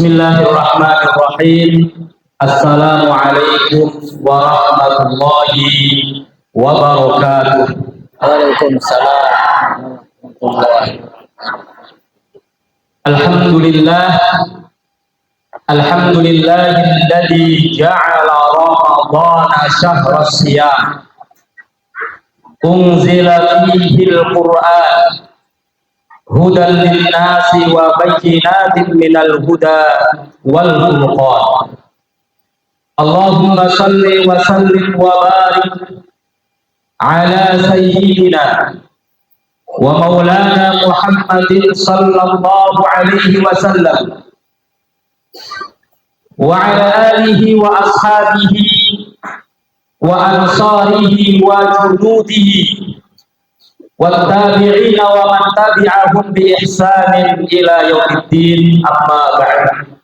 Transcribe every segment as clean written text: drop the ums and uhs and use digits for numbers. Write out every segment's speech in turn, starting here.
Bismillahirrahmanirrahim. Assalamualaikum warahmatullahi wabarakatuh. Waalaikumsalam warahmatullahi wabarakatuh. Alhamdulillahilladzi ja'ala ramadhana syahra siyam unzila fihil qur'an hudan linnasi wa bayyinatin minal huda wal furqan. Allahumma salli wa sallim wa barik ala sayyidina wa maulana Muhammadin sallallahu alaihi wasallam wa ala alihi wa ashabihi wa ansarihi wa junudihi wattabi'ina wa man tabi'ahum bi ihsanin ila yaumiddin, amma ba'd.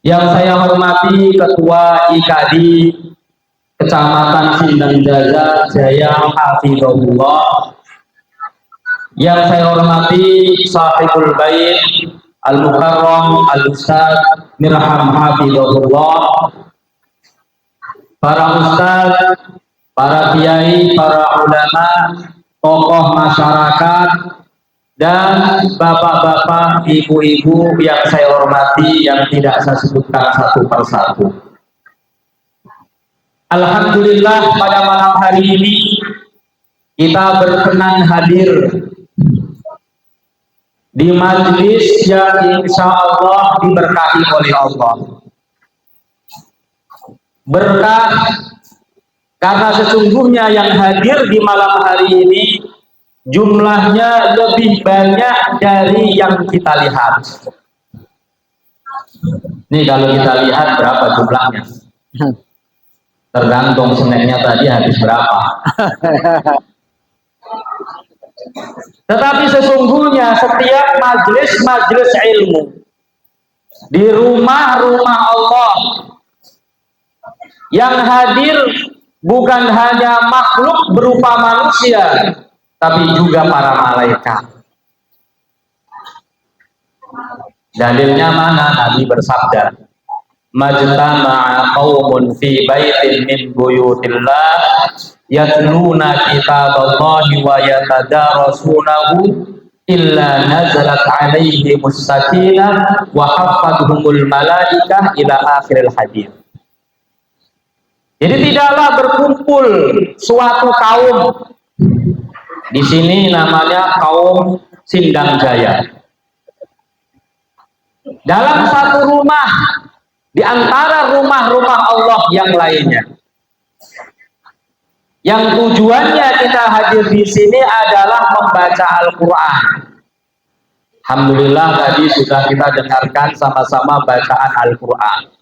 Yang saya hormati Ketua IKD Kecamatan Sindang Jaya hafizahullah. Yang saya hormati Sahibul Bait Al-Mukarram Al-Ustaz Mirham hafizahullah, para ustaz, para kiai, para ulama, tokoh masyarakat, dan bapak-bapak, ibu-ibu yang saya hormati yang tidak saya sebutkan satu persatu. Alhamdulillah, pada malam hari ini kita berkenan hadir di majelis yang insya Allah diberkahi oleh Allah. Berkah karena sesungguhnya yang hadir di malam hari ini jumlahnya lebih banyak dari yang kita lihat. Nih kalau kita lihat berapa jumlahnya? Tergantung snacknya tadi habis berapa. Tetapi sesungguhnya setiap majelis ilmu di rumah-rumah Allah yang hadir bukan hanya makhluk berupa manusia, tapi juga para malaikat. Dalilnya mana? Nabi bersabda, majtama'a qaumun fi baitin min buyutillah yatluna kitaballahi wa yatadarasunahu illa nazalat alaihimus sakinah wa haffadhumul malaikah ila akhiril hadits. Jadi tidaklah berkumpul suatu kaum, di sini namanya kaum Sindang Jaya, dalam satu rumah di antara rumah-rumah Allah yang lainnya. Yang tujuannya kita hadir di sini adalah membaca Al-Quran. Alhamdulillah tadi sudah kita dengarkan sama-sama bacaan Al-Quran.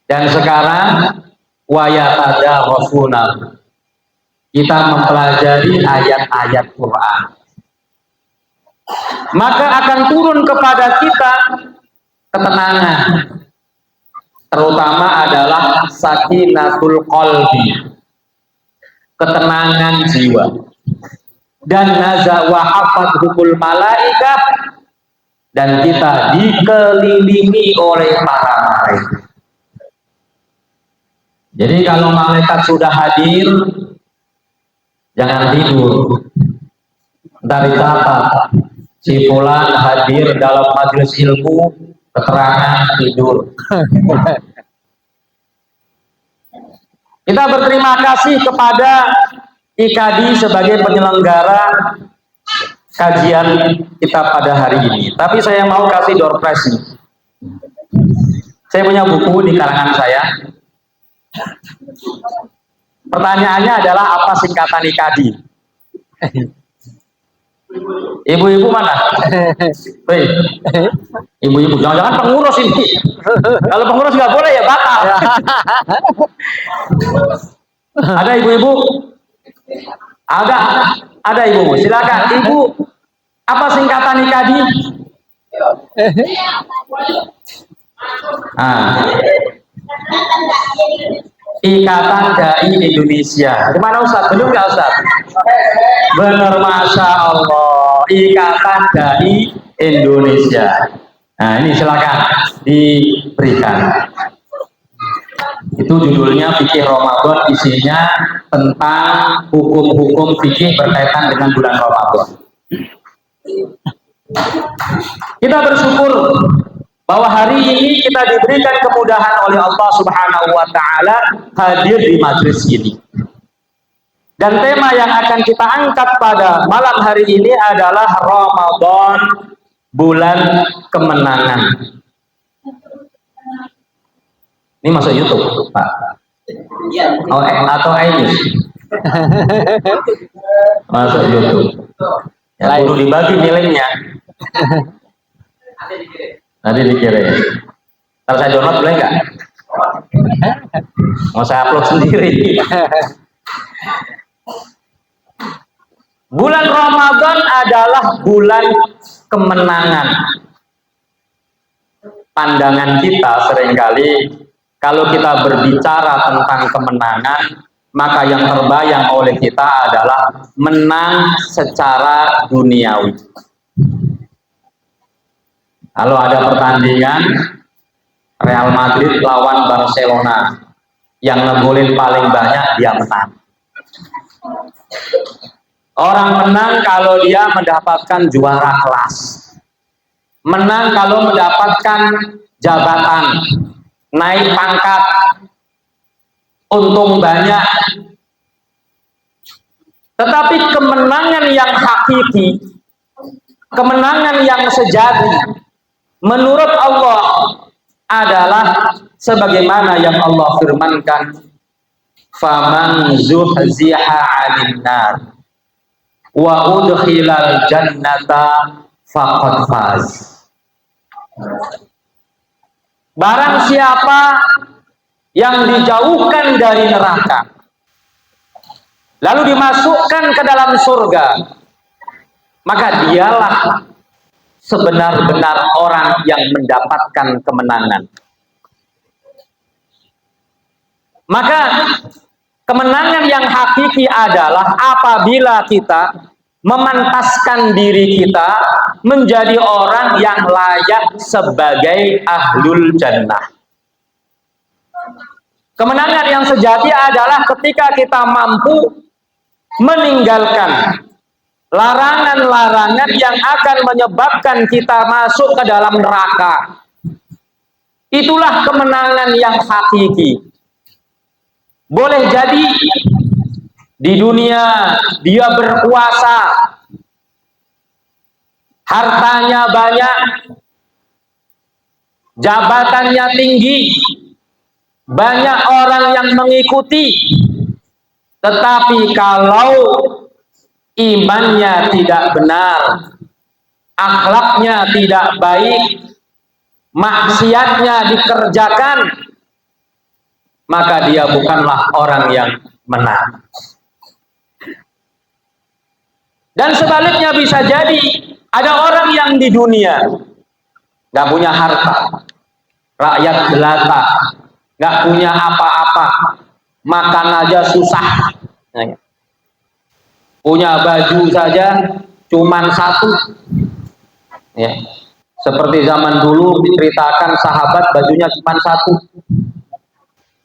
Dan sekarang wayatadarasunahu, kita mempelajari ayat-ayat Quran. Maka akan turun kepada kita ketenangan, terutama adalah sakinatul qalbi, ketenangan jiwa. Dan naza wa hafadhumul malaikah, dan kita dikelilingi oleh para malaikat. Jadi kalau malaikat sudah hadir, jangan tidur. Ntar dicatat, si fulan hadir dalam majelis ilmu, keterangan tidur. Kita berterima kasih kepada IKD sebagai penyelenggara kajian kita pada hari ini. Tapi saya mau kasih door prize nih. Saya punya buku di karangan saya. Pertanyaannya adalah apa singkatan IKD? Ibu-ibu mana? Hei, ibu-ibu, jangan-jangan pengurus ini. Kalau pengurus nggak boleh ya batal. Ada ibu-ibu? Ada ibu. Silakan ibu. Apa singkatan IKD? Ikatan Dai Indonesia. Di mana Ustaz? Belum nggak Ustaz? Benar, Masya Allah. Ikatan Dai Indonesia. Nah, ini silakan diberikan. Itu judulnya fikih Ramadan, isinya tentang hukum-hukum fikih berkaitan dengan bulan Ramadan. Kita bersyukur bahwa hari ini kita diberikan kemudahan oleh Allah Subhanahu wa taala hadir di majelis ini. Dan tema yang akan kita angkat pada malam hari ini adalah Ramadan, bulan kemenangan. Ini masuk YouTube, Pak? Oh, atau iNews? Masuk YouTube. Ya, perlu dibagi nilainya. Nanti dikirim. Kalau saya download boleh nggak? Mau saya upload sendiri. Bulan Ramadan adalah bulan kemenangan. Pandangan kita seringkali kalau kita berbicara tentang kemenangan, maka yang terbayang oleh kita adalah menang secara duniawi. Kalau ada pertandingan Real Madrid lawan Barcelona, yang ngegolin paling banyak dia menang. Orang menang kalau dia mendapatkan juara kelas, menang kalau mendapatkan jabatan, naik pangkat, untung banyak. Tetapi kemenangan yang hakiki, kemenangan yang sejati menurut Allah adalah sebagaimana yang Allah firmankan, faman zuhziha 'anil nar wa udkhilal jannata faqad faz. Barang siapa yang dijauhkan dari neraka lalu dimasukkan ke dalam surga, maka dialah sebenar-benar orang yang mendapatkan kemenangan. Maka kemenangan yang hakiki adalah apabila kita memantaskan diri kita menjadi orang yang layak sebagai ahlul jannah. Kemenangan yang sejati adalah ketika kita mampu meninggalkan larangan-larangan yang akan menyebabkan kita masuk ke dalam neraka. Itulah kemenangan yang hakiki. Boleh jadi di dunia dia berkuasa, hartanya banyak, jabatannya tinggi, banyak orang yang mengikuti, tetapi kalau imannya tidak benar, akhlaknya tidak baik, maksiatnya dikerjakan, maka dia bukanlah orang yang menang. Dan sebaliknya bisa jadi ada orang yang di dunia nggak punya harta, rakyat jelata, nggak punya apa-apa, makan aja susah, punya baju saja cuman satu, ya. Seperti zaman dulu diceritakan sahabat bajunya cuman satu,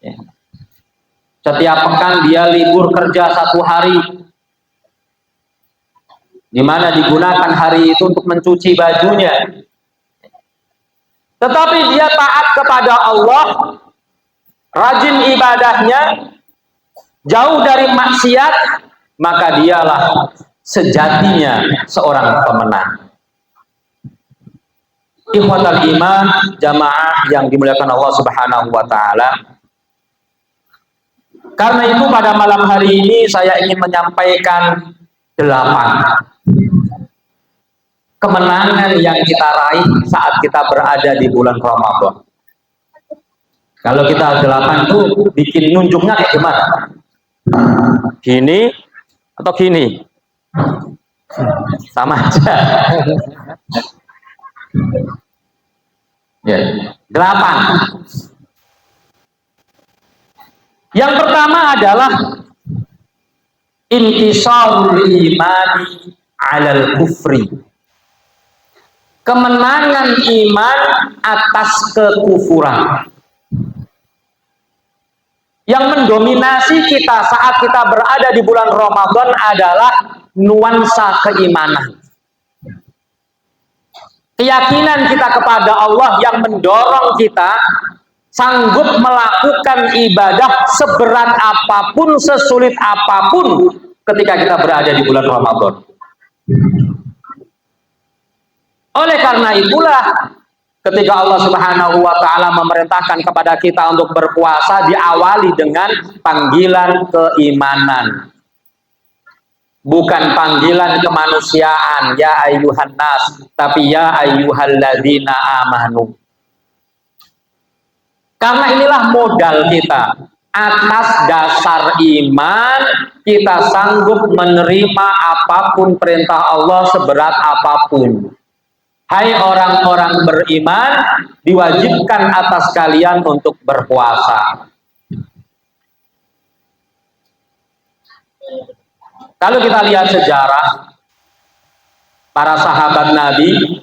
ya. Setiap pekan dia libur kerja 1 hari, di mana digunakan hari itu untuk mencuci bajunya. Tetapi dia taat kepada Allah, rajin ibadahnya, jauh dari maksiat, maka dialah sejatinya seorang pemenang. Ikhwatal iman, jamaah yang dimuliakan Allah Subhanahu wa taala. Karena itu pada malam hari ini saya ingin menyampaikan 8 kemenangan yang kita raih saat kita berada di bulan Ramadan. Kalau kita 8 itu bikin nunjuknya kayak gimana? Gini atau gini? Sama aja. Ya, 8. Yang pertama adalah intisarul imani alal kufri. kemenangan iman atas kekufuran. Yang mendominasi kita saat kita berada di bulan Ramadan adalah nuansa keimanan. Keyakinan kita kepada Allah yang mendorong kita sanggup melakukan ibadah seberat apapun, sesulit apapun ketika kita berada di bulan Ramadan. Oleh karena itulah ketika Allah Subhanahu wa taala memerintahkan kepada kita untuk berpuasa diawali dengan panggilan keimanan. Bukan panggilan kemanusiaan ya ayyuhan nas, tapi ya ayyuhalladzina amanu. Karena inilah modal kita. Atas dasar iman kita sanggup menerima apapun perintah Allah seberat apapun. Hai orang-orang beriman, diwajibkan atas kalian untuk berpuasa. Kalau kita lihat sejarah, para sahabat Nabi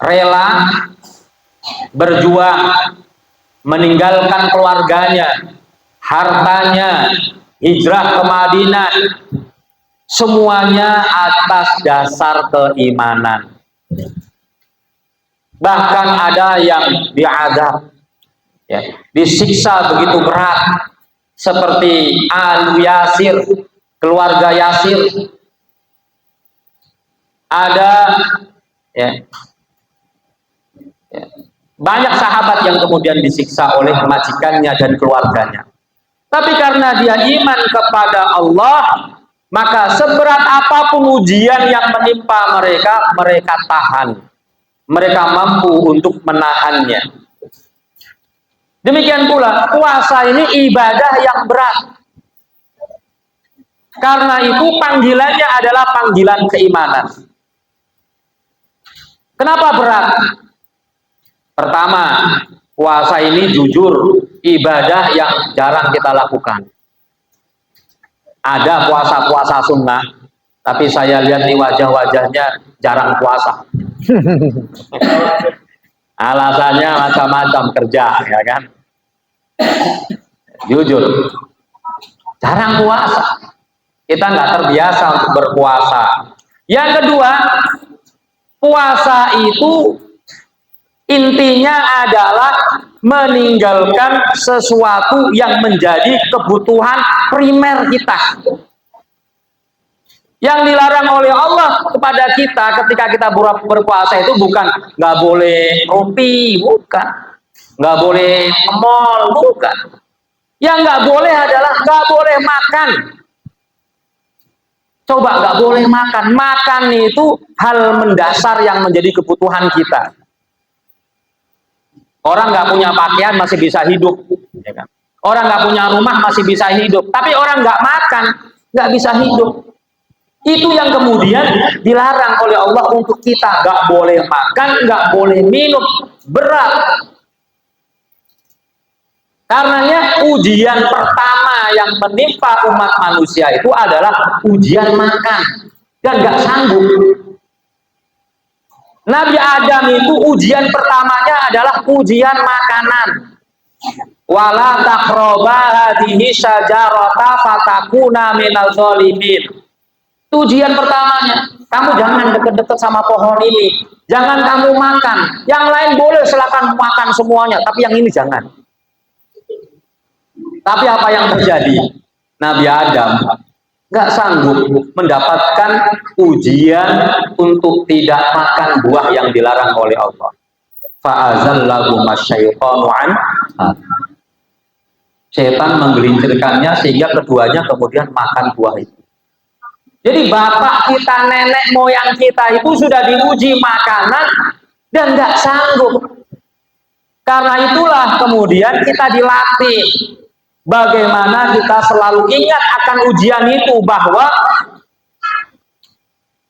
rela berjuang, meninggalkan keluarganya, hartanya, hijrah ke Madinah, semuanya atas dasar keimanan. Bahkan ada yang diazab, ya, disiksa begitu berat, seperti Alu Yasir, keluarga Yasir. Ada banyak sahabat yang kemudian disiksa oleh majikannya dan keluarganya. Tapi karena dia iman kepada Allah, maka seberat apapun ujian yang menimpa mereka, mereka tahan. Mereka mampu untuk menahannya. Demikian pula puasa ini ibadah yang berat. Karena itu panggilannya adalah panggilan keimanan. Kenapa berat? Pertama, puasa ini jujur ibadah yang jarang kita lakukan. Ada puasa-puasa sunnah, tapi saya lihat di wajah-wajahnya jarang puasa. Alasannya macam-macam, kerja, ya kan? Jujur, jarang puasa. Kita nggak terbiasa untuk berpuasa. Yang kedua, puasa itu intinya adalah meninggalkan sesuatu yang menjadi kebutuhan primer kita. Yang dilarang oleh Allah kepada kita ketika kita berpuasa itu bukan nggak boleh ngopi, bukan, nggak boleh ke mall, bukan. Yang nggak boleh adalah nggak boleh makan. Coba nggak boleh makan. Makan itu hal mendasar yang menjadi kebutuhan kita. Orang nggak punya pakaian masih bisa hidup, ya kan? Orang nggak punya rumah masih bisa hidup. Tapi orang nggak makan nggak bisa hidup. Itu yang kemudian dilarang oleh Allah untuk kita. Nggak boleh makan, nggak boleh minum, berat. Karenanya ujian pertama yang menimpa umat manusia itu adalah ujian makan. Dan nggak sanggup. Nabi Adam itu ujian pertamanya adalah ujian makanan. Wala taqraba hadhihi syajarata fatakuna minal zalimin. Ujian pertamanya, kamu jangan deket-deket sama pohon ini, jangan kamu makan. Yang lain boleh silakan makan semuanya, tapi yang ini jangan. Tapi apa yang terjadi? Nabi Adam nggak sanggup mendapatkan ujian untuk tidak makan buah yang dilarang oleh Allah. Fa'azallahu masyaitanu an. Setan menggelincirkannya sehingga keduanya kemudian makan buah itu. Jadi bapak kita, nenek moyang kita itu sudah diuji makanan dan nggak sanggup. Karena itulah kemudian kita dilatih bagaimana kita selalu ingat akan ujian itu, bahwa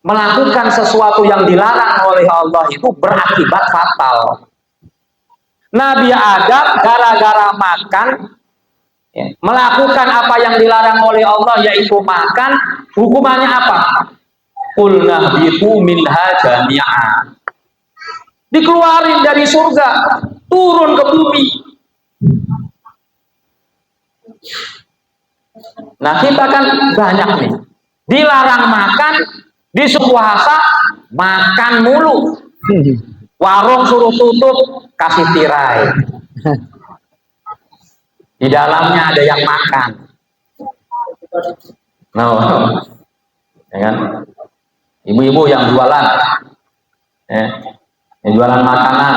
melakukan sesuatu yang dilarang oleh Allah itu berakibat fatal. Nabi Adam gara-gara makan, melakukan apa yang dilarang oleh Allah yaitu makan, hukumannya apa? Qulna bitu minha jami'a. dikeluarin dari surga, turun ke bumi. Nah, kita kan banyak nih, dilarang makan, disuruh puasa, makan mulu. Warung suruh tutup, kasih tirai. Di dalamnya ada yang makan. Nah, ya kan? Ibu-ibu yang jualan, yang jualan makanan,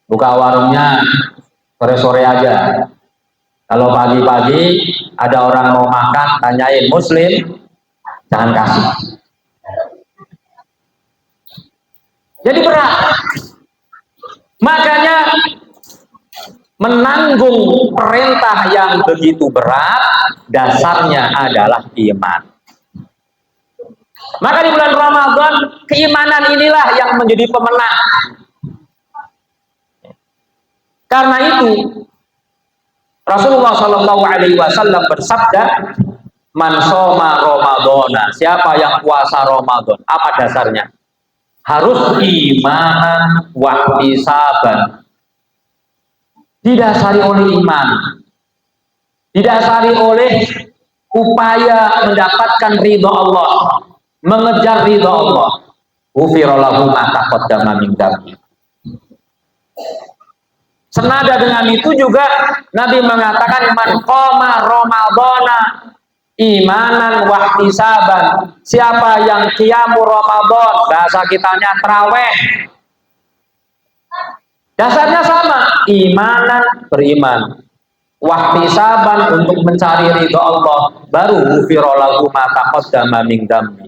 buka warungnya sore-sore aja. Kalau pagi-pagi ada orang mau makan, tanyain Muslim, jangan kasih. Jadi berat. Makanya menanggung perintah yang begitu berat, dasarnya adalah iman. Maka di bulan Ramadan, keimanan inilah yang menjadi pemenang. Karena itu Rasulullah Shallallahu Alaihi Wasallam bersabda, "Man shoma Ramadana." Siapa yang puasa Ramadan? Apa dasarnya? Harus imanan wa ihtisaban. Didasari oleh iman, didasari oleh upaya mendapatkan ridho Allah, mengejar ridho Allah. Ghufira lahu ma taqaddama min dzambi. Senada dengan itu juga Nabi mengatakan, man qoma Ramadana imanan wahtisaban. Siapa yang qiyamu Ramadan, bahasa kitanya traweh, dasarnya sama, imanan, beriman, wahtisaban, untuk mencari ridho Allah, baru ghufira lahu ma taqaddama min dzambi.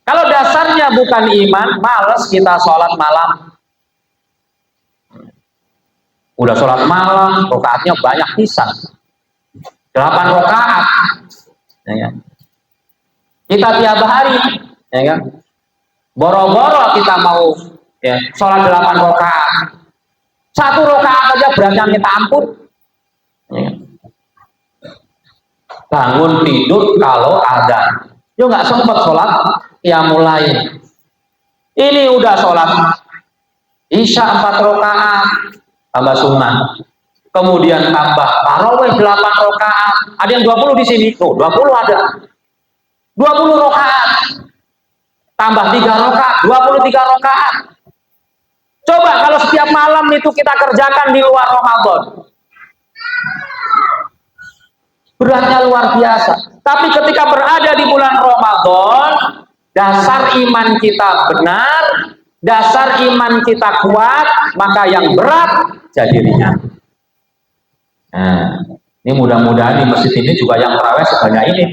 Kalau dasarnya bukan iman, males kita sholat malam. Udah sholat malam, rakaatnya banyak pisan, 8 rakaat, ya kan? Kita tiap hari, ya kan? Boro-boro kita mau ya sholat 8 rakaat, 1 rakaat aja beratnya minta ampun, ya kan? Bangun tidur kalau ada, yo nggak sempat sholat, ya mulai. Ini udah sholat Isya 4 rakaat, tambah sunnah, kemudian tambah tarawih 8 rakaat. Ada yang 20 di sini, tuh 20 ada, 20 rakaat, tambah 3 rakaat, 23 rakaat. Coba kalau setiap malam itu kita kerjakan di luar Ramadan, beratnya luar biasa. Tapi ketika berada di bulan Ramadan, dasar iman kita benar, dasar iman kita kuat, maka yang berat jadi ringan. Nah, ini mudah-mudahan di masjid ini juga yang tarawih sebanyak ini.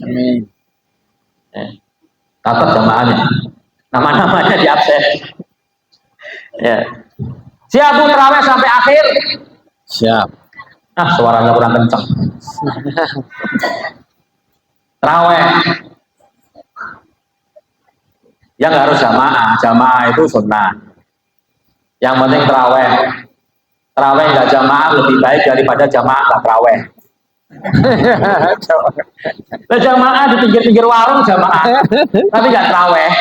Amin. Catat jamaahnya, nama-namanya di absen. Ya. Siap Bu, tarawih sampai akhir? Siap. Ah, suaranya kurang kencang. Tarawih. Yang harus jamaah, jamaah itu sunnah. Yang penting tarawih. Tarawih nggak jamaah lebih baik daripada jamaah nggak tarawih. Jamaah di pinggir-pinggir warung jamaah, tapi nggak tarawih.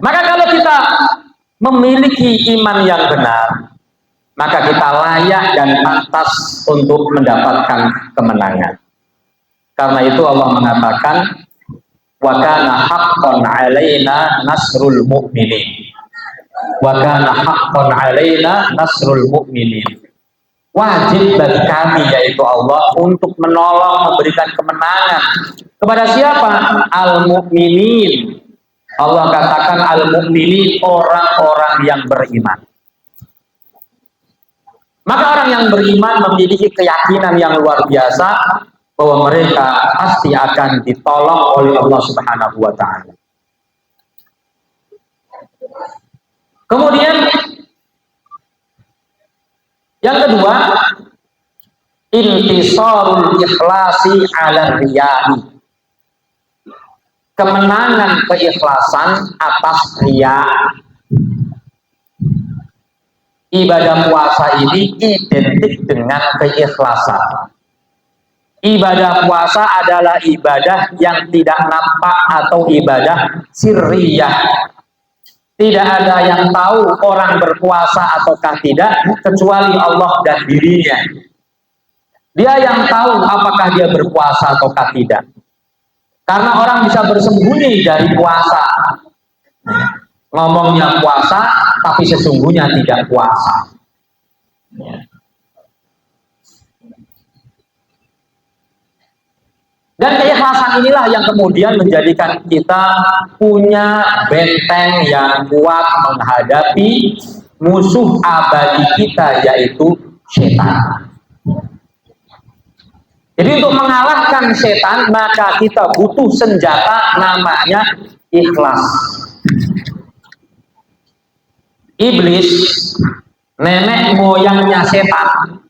Maka kalau kita memiliki iman yang benar, maka kita layak dan pantas untuk mendapatkan kemenangan. Karena itu Allah mengatakan, wa kana haqqan 'alaina nasrul mu'minin. Wa kana haqqan alaina nasrul mu'minin. Wajib bagi kami, yaitu Allah, untuk menolong, memberikan kemenangan kepada siapa? Al-mu'minin. Allah katakan al-mu'minin, orang-orang yang beriman. Maka orang yang beriman memiliki keyakinan yang luar biasa bahwa mereka pasti akan ditolong oleh Allah Subhanahu wa ta'ala. Kemudian yang kedua, intisarul ikhlasi ala riya'i. Kemenangan keikhlasan atas riya. Ibadah puasa ini identik dengan keikhlasan. Ibadah puasa adalah ibadah yang tidak nampak atau ibadah sirriyah. Tidak ada yang tahu orang berpuasa ataukah tidak kecuali Allah dan dirinya. Dia yang tahu apakah dia berpuasa ataukah tidak. Karena orang bisa bersembunyi dari puasa. Ngomongnya puasa, tapi sesungguhnya tidak puasa. Dan keikhlasan inilah yang kemudian menjadikan kita punya benteng yang kuat menghadapi musuh abadi kita, yaitu setan. Jadi untuk mengalahkan setan, maka kita butuh senjata namanya ikhlas. Iblis, nenek moyangnya setan.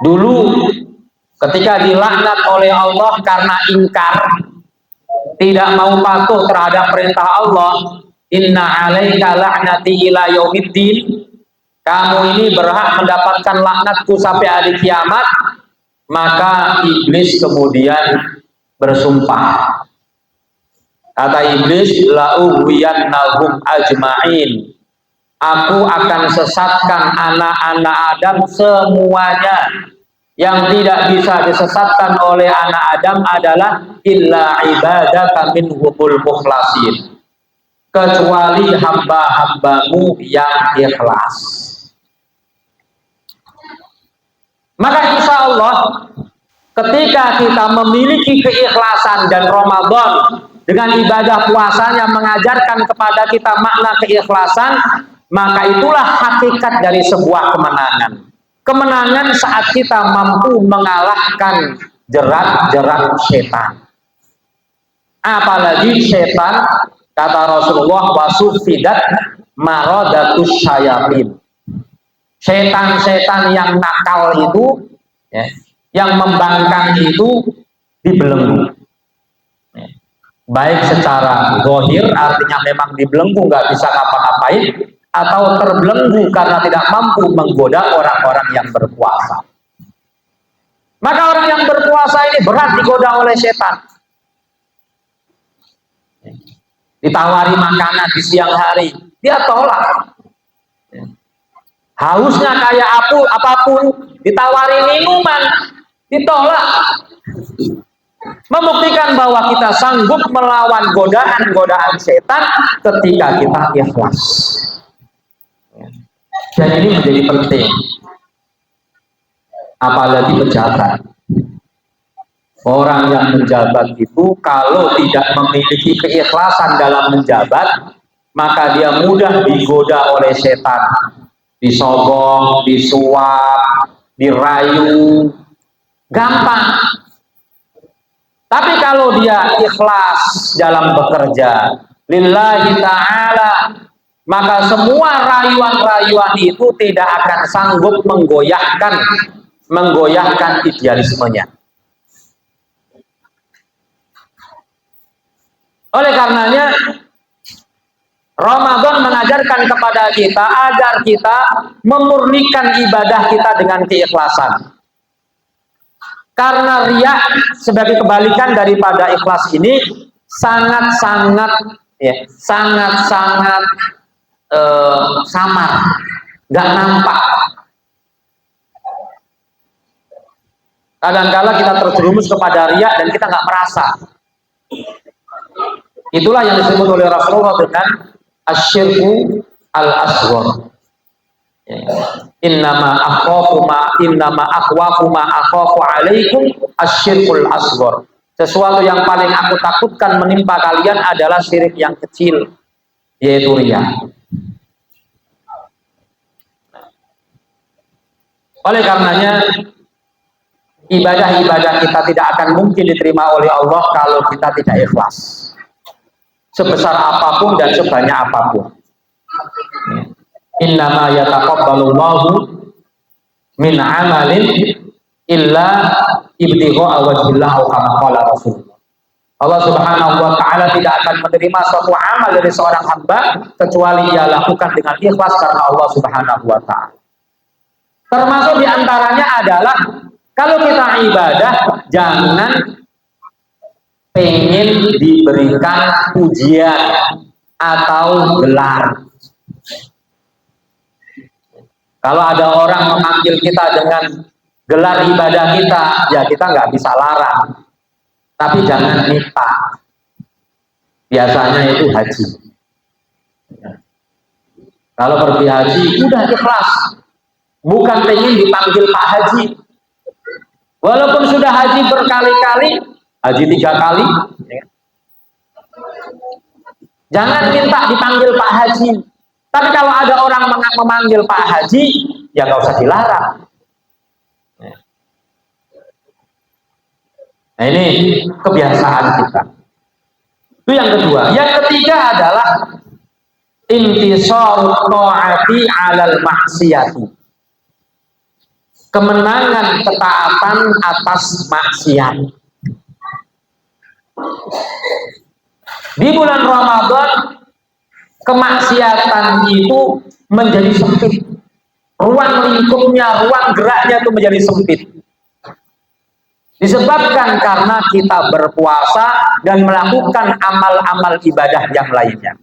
Dulu ketika dilaknat oleh Allah karena ingkar, tidak mau patuh terhadap perintah Allah, inna alaika la'nati ila yaumiddin, kamu ini berhak mendapatkan laknatku sampai hari kiamat. Maka iblis kemudian bersumpah. Kata iblis, la'ughwiyannahum ajma'in, aku akan sesatkan anak-anak Adam semuanya. Yang tidak bisa disesatkan oleh anak Adam adalah illa ibadaka minhumul mukhlasin, kecuali hamba-hambamu yang ikhlas. Maka insya Allah ketika kita memiliki keikhlasan dan Ramadan dengan ibadah puasanya mengajarkan kepada kita makna keikhlasan, maka itulah hakikat dari sebuah kemenangan. Kemenangan saat kita mampu mengalahkan jerat-jerat setan. Apalagi setan, kata Rasulullah, wasufidat maradatus syayatin. Setan-setan yang nakal itu, ya, yang membangkang itu dibelenggu. Ya. Baik secara zahir, artinya memang dibelenggu, nggak bisa ngapa-ngapain, atau terbelenggu karena tidak mampu menggoda orang-orang yang berpuasa. Maka orang yang berpuasa ini berat digoda oleh setan. Ditawari makanan di siang hari, dia tolak. Hausnya kayak apapun, ditawari minuman, ditolak. Membuktikan bahwa kita sanggup melawan godaan-godaan setan ketika kita ikhlas. Dan ini menjadi penting. Apalagi pejabat. Orang yang menjabat itu kalau tidak memiliki keikhlasan dalam menjabat, maka dia mudah digoda oleh setan. Disogong, disuap, dirayu, gampang. Tapi kalau dia ikhlas dalam bekerja lillahi ta'ala, maka semua rayuan-rayuan itu tidak akan sanggup menggoyahkan idealismenya. Oleh karenanya Ramadan mengajarkan kepada kita agar kita memurnikan ibadah kita dengan keikhlasan. Karena riya sebagai kebalikan daripada ikhlas ini sangat-sangat samar, nggak nampak. Kadang-kala kita terjerumus kepada riya dan kita nggak merasa. Itulah yang disebut oleh Rasulullah dengan asyirku al-asghar. Innama akhwafu ma akhafu alaikum asyirkul asghar. Sesuatu yang paling aku takutkan menimpa kalian adalah syirik yang kecil, yaitu riya. Oleh karenanya ibadah-ibadah kita tidak akan mungkin diterima oleh Allah kalau kita tidak ikhlas. Sebesar apapun dan sebanyak apapun. Innama yataqabbalullahu min amalin illa ibtigha'a wajhillah kama qala Rasulullah. Allah Subhanahu wa taala tidak akan menerima suatu amal dari seorang hamba kecuali ia lakukan dengan ikhlas karena Allah Subhanahu wa taala. Termasuk diantaranya adalah Kalau kita ibadah, jangan pengen diberikan pujian atau gelar. Kalau ada orang memanggil kita dengan gelar ibadah kita, ya kita nggak bisa larang. Tapi jangan minta. Biasanya itu haji. Kalau pergi haji, udah ikhlas. Bukan pengen dipanggil Pak Haji. Walaupun sudah haji berkali-kali, haji 3 kali, jangan minta dipanggil Pak Haji. Tapi kalau ada orang memanggil Pak Haji, ya nggak usah dilarang. Nah ini kebiasaan kita. Itu yang kedua. Yang ketiga adalah intisarut ta'ati 'alal maksiati. Kemenangan ketaatan atas maksiat. Di bulan Ramadan kemaksiatan itu menjadi sempit. Ruang lingkupnya, ruang geraknya itu menjadi sempit. Disebabkan karena kita berpuasa dan melakukan amal-amal ibadah yang lainnya.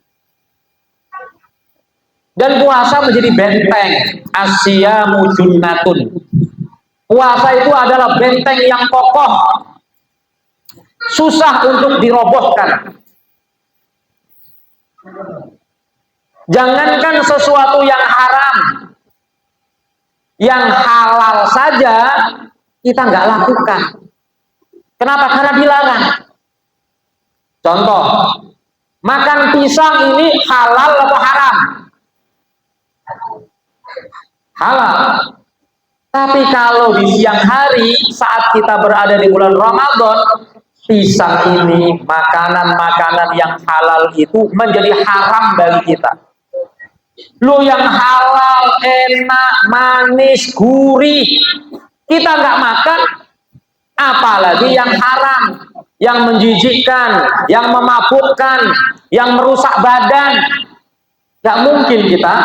Dan puasa menjadi benteng. Asyamu junnatun. Puasa itu adalah benteng yang kokoh. Susah untuk dirobohkan. Jangankan sesuatu yang haram, yang halal saja kita nggak lakukan. Kenapa? Karena dilarang. Contoh, makan pisang ini halal atau haram? Halal. Tapi kalau di siang hari saat kita berada di bulan Ramadan, pisang ini, makanan-makanan yang halal itu menjadi haram bagi kita. Lu yang halal, enak, manis, gurih, kita nggak makan, apalagi yang haram, yang menjijikkan, yang memabukkan, yang merusak badan, nggak mungkin kita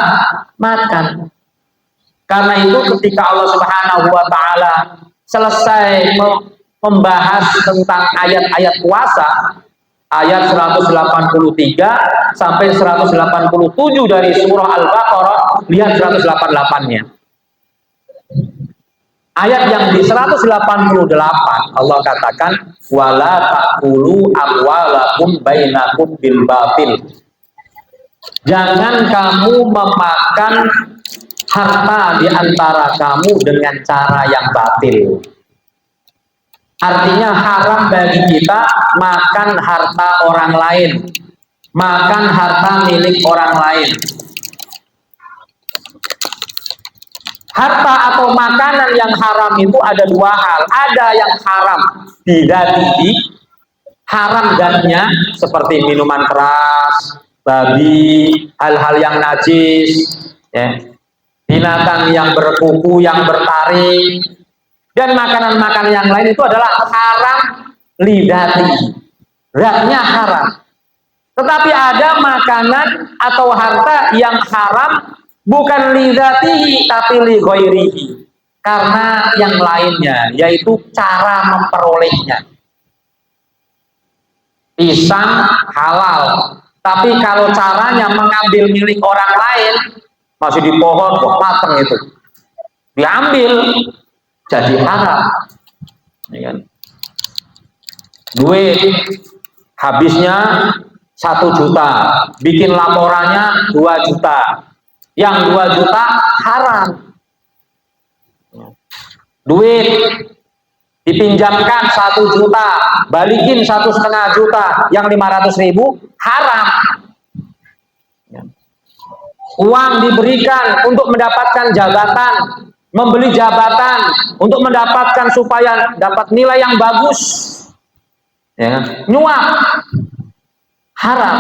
makan. Karena itu ketika Allah Subhanahu wa Ta'ala selesai membahas tentang ayat-ayat puasa, ayat 183 sampai 187 dari surah Al-Baqarah, lihat 188-nya. Ayat yang di 188 Allah katakan wala ta'kulu amwalakum bainakum bil batil. Jangan kamu memakan harta di antara kamu dengan cara yang batil. Artinya haram bagi kita makan harta orang lain, makan harta milik orang lain. Harta atau makanan yang haram itu ada dua hal. Ada yang haram bidatihi, haram zatnya seperti minuman keras, babi, hal-hal yang najis, ya. Binatang yang berkuku, yang bertaring, dan makanan-makanan yang lain itu adalah haram lidati, zatnya haram. Tetapi ada makanan atau harta yang haram bukan lidatihi tapi li ghairihi, karena yang lainnya, yaitu cara memperolehnya. Pisang halal, tapi kalau caranya mengambil milik orang lain, masih di pohon, wah mateng itu, diambil, jadi haram. Ya kan? Duit habisnya 1 juta, bikin laporannya 2 juta, yang 2 juta haram. Duit dipinjamkan 1 juta, balikin 1,5 juta, yang 500.000 haram. Uang diberikan untuk mendapatkan jabatan, membeli jabatan, untuk mendapatkan supaya dapat nilai yang bagus, ya, nyuap, haram.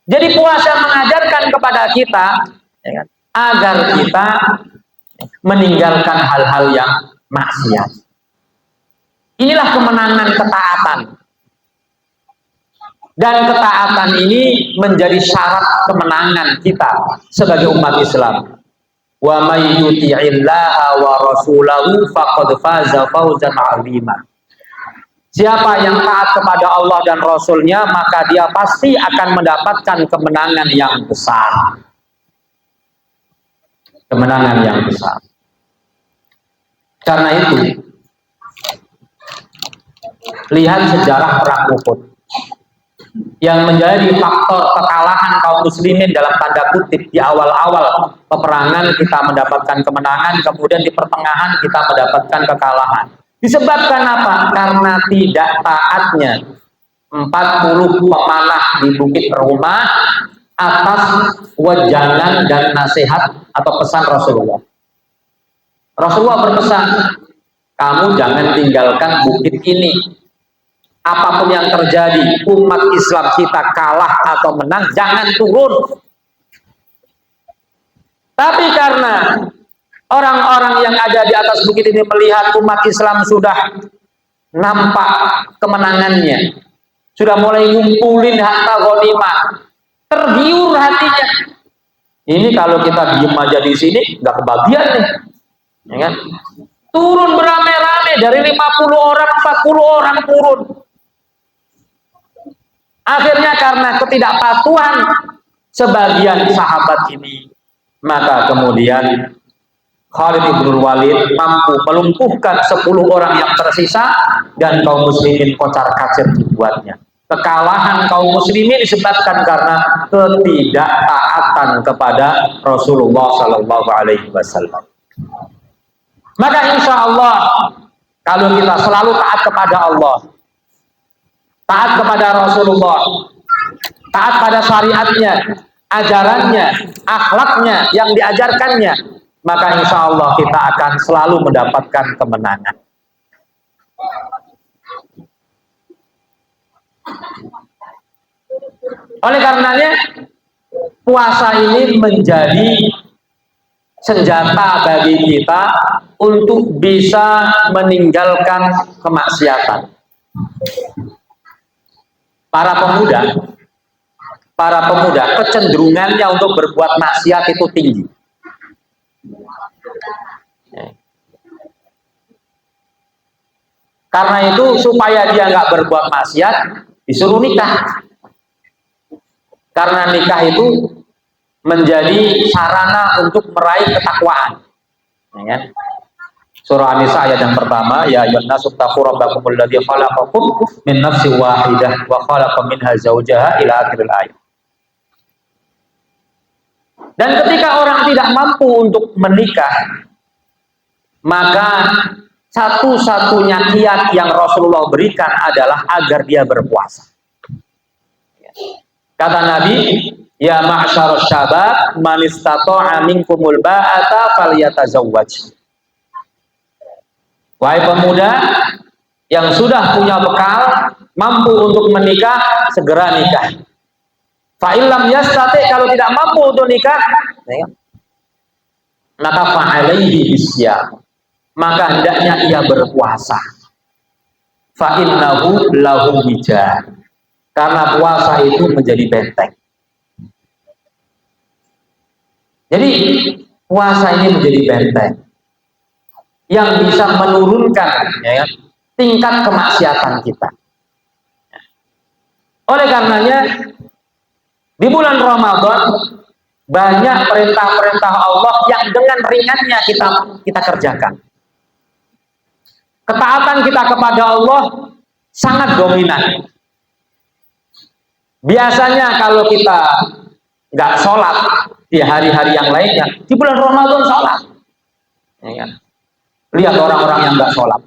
Jadi puasa mengajarkan kepada kita, ya, agar kita meninggalkan hal-hal yang maksiat. Inilah kemenangan ketaatan. Dan ketaatan ini menjadi syarat kemenangan kita sebagai umat Islam. Wa may yuti'illaha wa rasulahu faqad faza fawzan 'azima. Siapa yang taat kepada Allah dan Rasulnya, maka dia pasti akan mendapatkan kemenangan yang besar. Kemenangan yang besar. Karena itu, lihat sejarah perang Uhud. Yang menjadi faktor kekalahan kaum muslimin dalam tanda kutip di awal-awal peperangan kita mendapatkan kemenangan, kemudian di pertengahan kita mendapatkan kekalahan. Disebabkan apa? Karena tidak taatnya 40 pemanah di Bukit Rumah atas wejangan dan nasihat atau pesan Rasulullah. Rasulullah berpesan, kamu jangan tinggalkan bukit ini. Apapun yang terjadi, umat Islam kita kalah atau menang, jangan turun. Tapi karena orang-orang yang ada di atas bukit ini melihat umat Islam sudah nampak kemenangannya, sudah mulai ngumpulin harta ghanimah, tergiur hatinya. Ini kalau kita diem aja di sini, nggak kebagian nih, ya kan? Turun beramai-ramai dari 50 orang, 40 orang turun. Akhirnya karena ketidakpatuhan sebagian sahabat ini, maka kemudian Khalid bin Walid mampu melumpuhkan 10 orang yang tersisa dan kaum muslimin kocar-kacir dibuatnya. Kekalahan kaum muslimin disebabkan karena ketidaktaatan kepada Rasulullah Sallallahu Alaihi Wasallam. Maka insya Allah kalau kita selalu taat kepada Allah, taat kepada Rasulullah, taat pada syariatnya, ajarannya, akhlaknya yang diajarkannya, maka insya Allah kita akan selalu mendapatkan kemenangan. Oleh karenanya puasa ini menjadi senjata bagi kita untuk bisa meninggalkan kemaksiatan. Para pemuda kecenderungannya untuk berbuat maksiat itu tinggi. Karena itu supaya dia nggak berbuat maksiat, disuruh nikah. Karena nikah itu menjadi sarana untuk meraih ketakwaan. Ya. Surah An-Nisa ayat yang pertama, ya ayyuhan nasu taqu rabbakum alladzi khalaqakum min nafsin wahidah wa khalaqa minha zawjaha ila akhiril ayat. Dan ketika orang tidak mampu untuk menikah, maka satu-satunya kiat yang Rasulullah berikan adalah agar dia berpuasa. Kata Nabi, ya ma'syarus syabab man istata'a minkumul ba'ata falyatazawwaj. Wahai pemuda yang sudah punya bekal, mampu untuk menikah, segera nikah. Fa illam yastati, kalau tidak mampu untuk nikah, maka fa'alaihi bisyam, maka hendaknya ia berpuasa. Fa innahu lahu wijah, karena puasa itu menjadi benteng. Jadi puasa ini menjadi benteng yang bisa menurunkan tingkat kemaksiatan kita. Oleh karenanya di bulan Ramadan banyak perintah-perintah Allah yang dengan ringannya kita kerjakan. Ketaatan kita kepada Allah sangat dominan. Biasanya kalau kita nggak sholat di hari-hari yang lainnya, di bulan Ramadan sholat. Ya. Lihat orang-orang yang nggak sholat,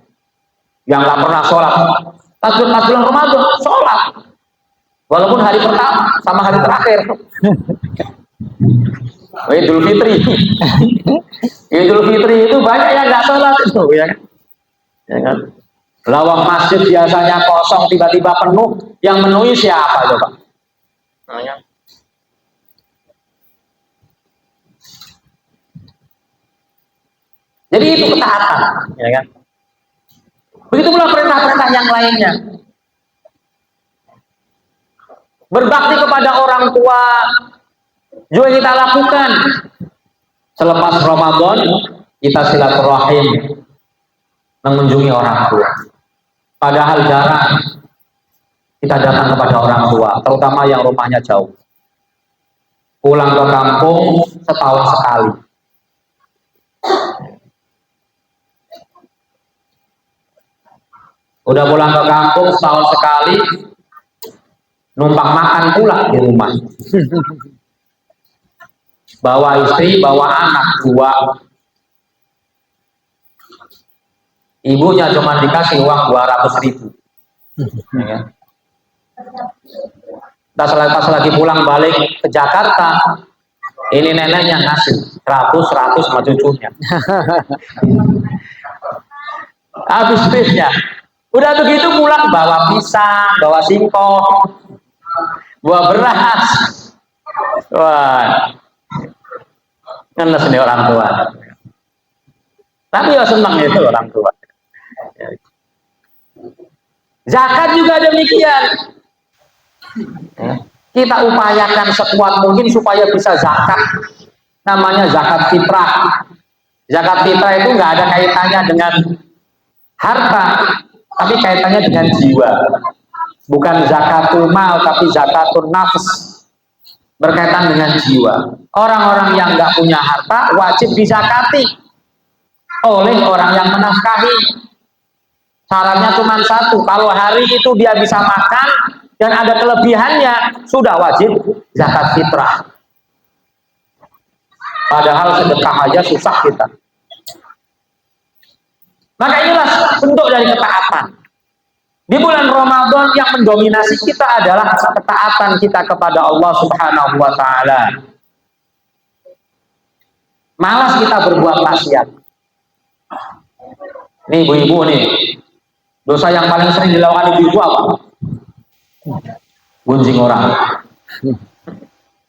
yang nggak pernah sholat, pas bulan Ramadan sholat, walaupun hari pertama sama hari terakhir. Idul Fitri, Idul Fitri itu banyak yang nggak sholat itu, ya kan? Lawang masjid biasanya kosong, tiba-tiba penuh. Yang menuhi siapa coba? Jadi itu ketaatan, ya kan? Begitu pula perintah-perintah yang lainnya. Berbakti kepada orang tua juga kita lakukan. Selepas Ramadan kita silaturahim mengunjungi orang tua. Padahal jarang kita datang kepada orang tua, terutama yang rumahnya jauh. Pulang ke kampung setahun sekali. Udah pulang ke kampung setahun sekali, numpang makan pula di rumah. Bawa istri, bawa anak dua. Ibunya cuma dikasih uang 200.000. Ya. Pas lagi pulang balik ke Jakarta, ini neneknya ngasih 100 sama cucunya. Habis duitnya. Udah begitu pulang bawa pisang, bawa singkong, bawa beras. Wah, ngenes nih orang tua. Tapi ya senang itu orang tua. Zakat juga demikian. Kita upayakan sekuat mungkin supaya bisa zakat. Namanya zakat fitrah. Zakat fitrah itu nggak ada kaitannya dengan harta, tapi kaitannya dengan jiwa. Bukan zakatul mal, tapi zakatul nafs. Berkaitan dengan jiwa. Orang-orang yang nggak punya harta wajib dizakati oleh orang yang menafkahi. Syaratnya cuma satu, kalau hari itu dia bisa makan dan ada kelebihannya, sudah wajib zakat fitrah. Padahal sedekah aja susah kita. Maka inilah bentuk dari ketaatan. Di bulan Ramadan yang mendominasi kita adalah ketaatan kita kepada Allah Subhanahu wa Ta'ala. Malas kita berbuat maksiat. Nih ibu-ibu nih, dosa yang paling sering dilakukan ibu-ibu apa? Gunjing orang.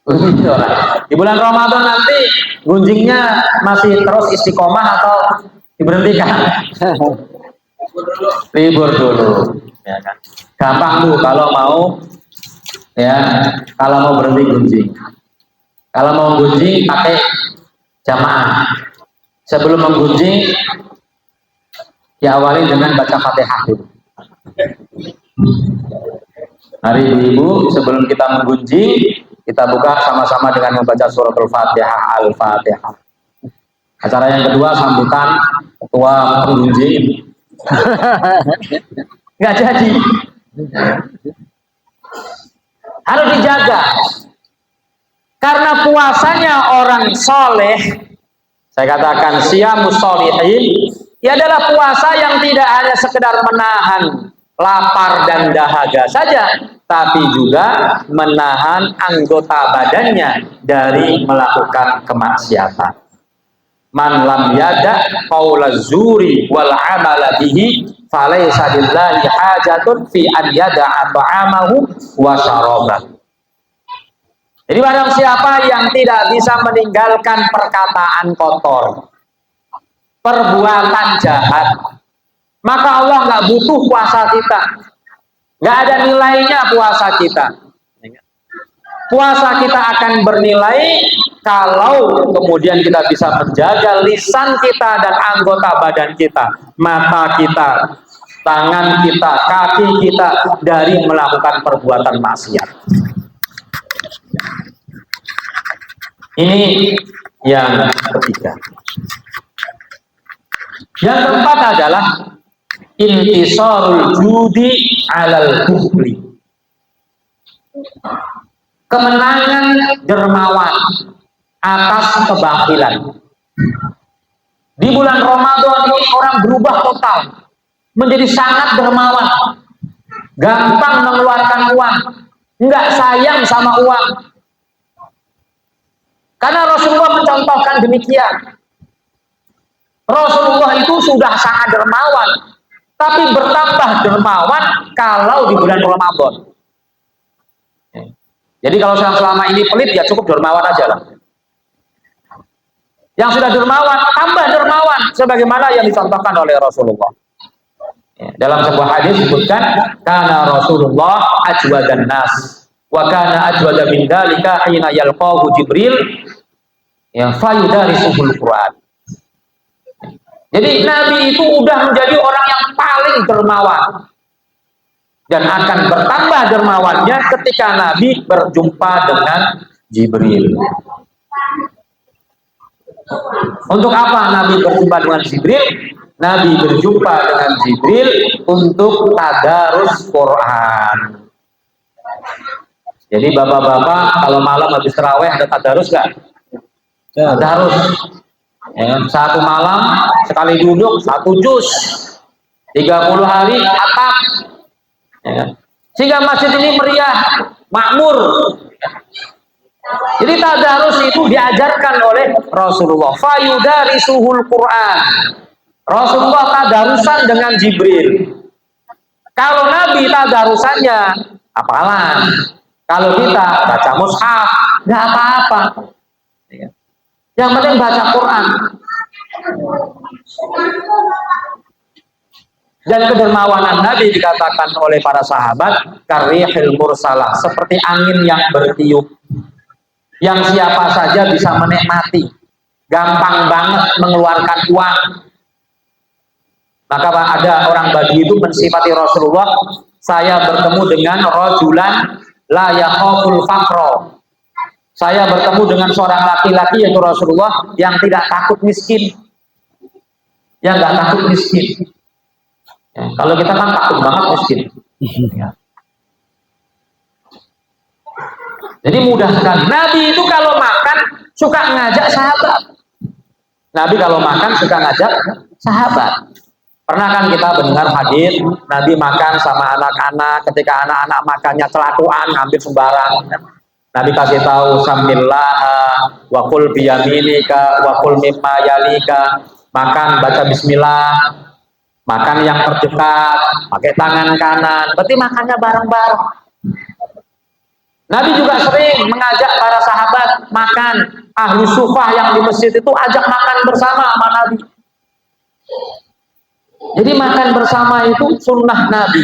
Gunjing orang. Di bulan Ramadan nanti gunjingnya masih terus istiqomah atau diberhentikan? Libur dulu. Ya kan? Gampang tuh kalau mau kalau mau berhenti gunjing. Kalau mau gunjing pakai jamaah. Sebelum menggunjing diawali dengan baca Fatihah dulu. Hari ibu sebelum kita menggunjing, kita buka sama-sama dengan membaca suratul Fatihah, Al-Fatihah. Acara yang kedua sambutan ketua penggunjing. Nggak jadi. Harus dijaga. Karena puasanya orang soleh, saya katakan siyamus sholihin, ia adalah puasa yang tidak hanya sekedar menahan lapar dan dahaga saja, tapi juga menahan anggota badannya dari melakukan kemaksiatan. Man lam yada qaula zuri wal amala bihi falaysa lillahi hajatun fi an yada'a ta'amahu wa syarabahu. Jadi barang siapa yang tidak bisa meninggalkan perkataan kotor, perbuatan jahat, maka Allah nggak butuh puasa kita, nggak ada nilainya puasa kita. Puasa kita akan bernilai kalau kemudian kita bisa menjaga lisan kita dan anggota badan kita, mata kita, tangan kita, kaki kita dari melakukan perbuatan maksiat. Ini yang ketiga. Yang keempat adalah intisarul judi alal bukhli. Kemenangan dermawan atas kebakilan. Di bulan Ramadan ini orang berubah total menjadi sangat dermawan, gampang mengeluarkan uang, nggak sayang sama uang. Karena Rasulullah mencontohkan demikian. Rasulullah itu sudah sangat dermawan, tapi bertambah dermawan kalau di bulan Ramadan. Jadi kalau selama ini pelit ya cukup dermawan aja lah. Yang sudah dermawan, tambah dermawan sebagaimana yang dicontohkan oleh Rasulullah. Dalam sebuah hadis disebutkan kana Rasulullah ajwadan nas wa kana ajwada min dzalika hina yalqahu Jibril Ya, fayudarisuhul Quran. Jadi Nabi itu udah menjadi orang yang paling dermawan dan akan bertambah dermawannya ketika Nabi berjumpa dengan Jibril. Untuk apa Nabi berjumpa dengan Jibril? Nabi berjumpa dengan Jibril untuk tadarus Quran. Jadi bapak-bapak kalau malam habis tarawih ada tadarus nggak? Tadarus. Ya, satu malam sekali duduk 1 juz, 30 hari atap. Ya. Sehingga masjid ini meriah, makmur. Jadi tadarus itu diajarkan oleh Rasulullah. Fayudarisuhul Quran. Rasulullah tadarusan dengan Jibril. Kalau Nabi tadarusannya hafalan. Kalau kita baca mushaf, nggak apa-apa. Yang penting baca Quran. Dan kedermawanan Nabi dikatakan oleh para sahabat karihil mursalah, seperti angin yang bertiup, yang siapa saja bisa menikmati, gampang banget mengeluarkan uang. Maka ada orang Badui itu mensifati Rasulullah, saya bertemu dengan rajulan la yakhaful faqra. Saya bertemu dengan seorang laki-laki yaitu Rasulullah yang tidak takut miskin, yang nggak takut miskin. Ya, kalau kita kan takut banget miskin. Ya. Jadi mudah sekali. Nabi itu kalau makan suka ngajak sahabat. Nabi kalau makan suka ngajak sahabat. Pernah kan kita mendengar hadis Nabi makan sama anak-anak, ketika anak-anak makannya celakuan, ngambil sembarang. Nabi kasih tahu sambillah wa qul biyaminika wa qul mimma yalika. Makan baca bismillah. Makan yang terdekat, pakai tangan kanan. Berarti makannya bareng-bareng. Nabi juga sering mengajak para sahabat makan. Ahli sufah yang di masjid itu ajak makan bersama sama Nabi. Jadi makan bersama itu sunnah Nabi.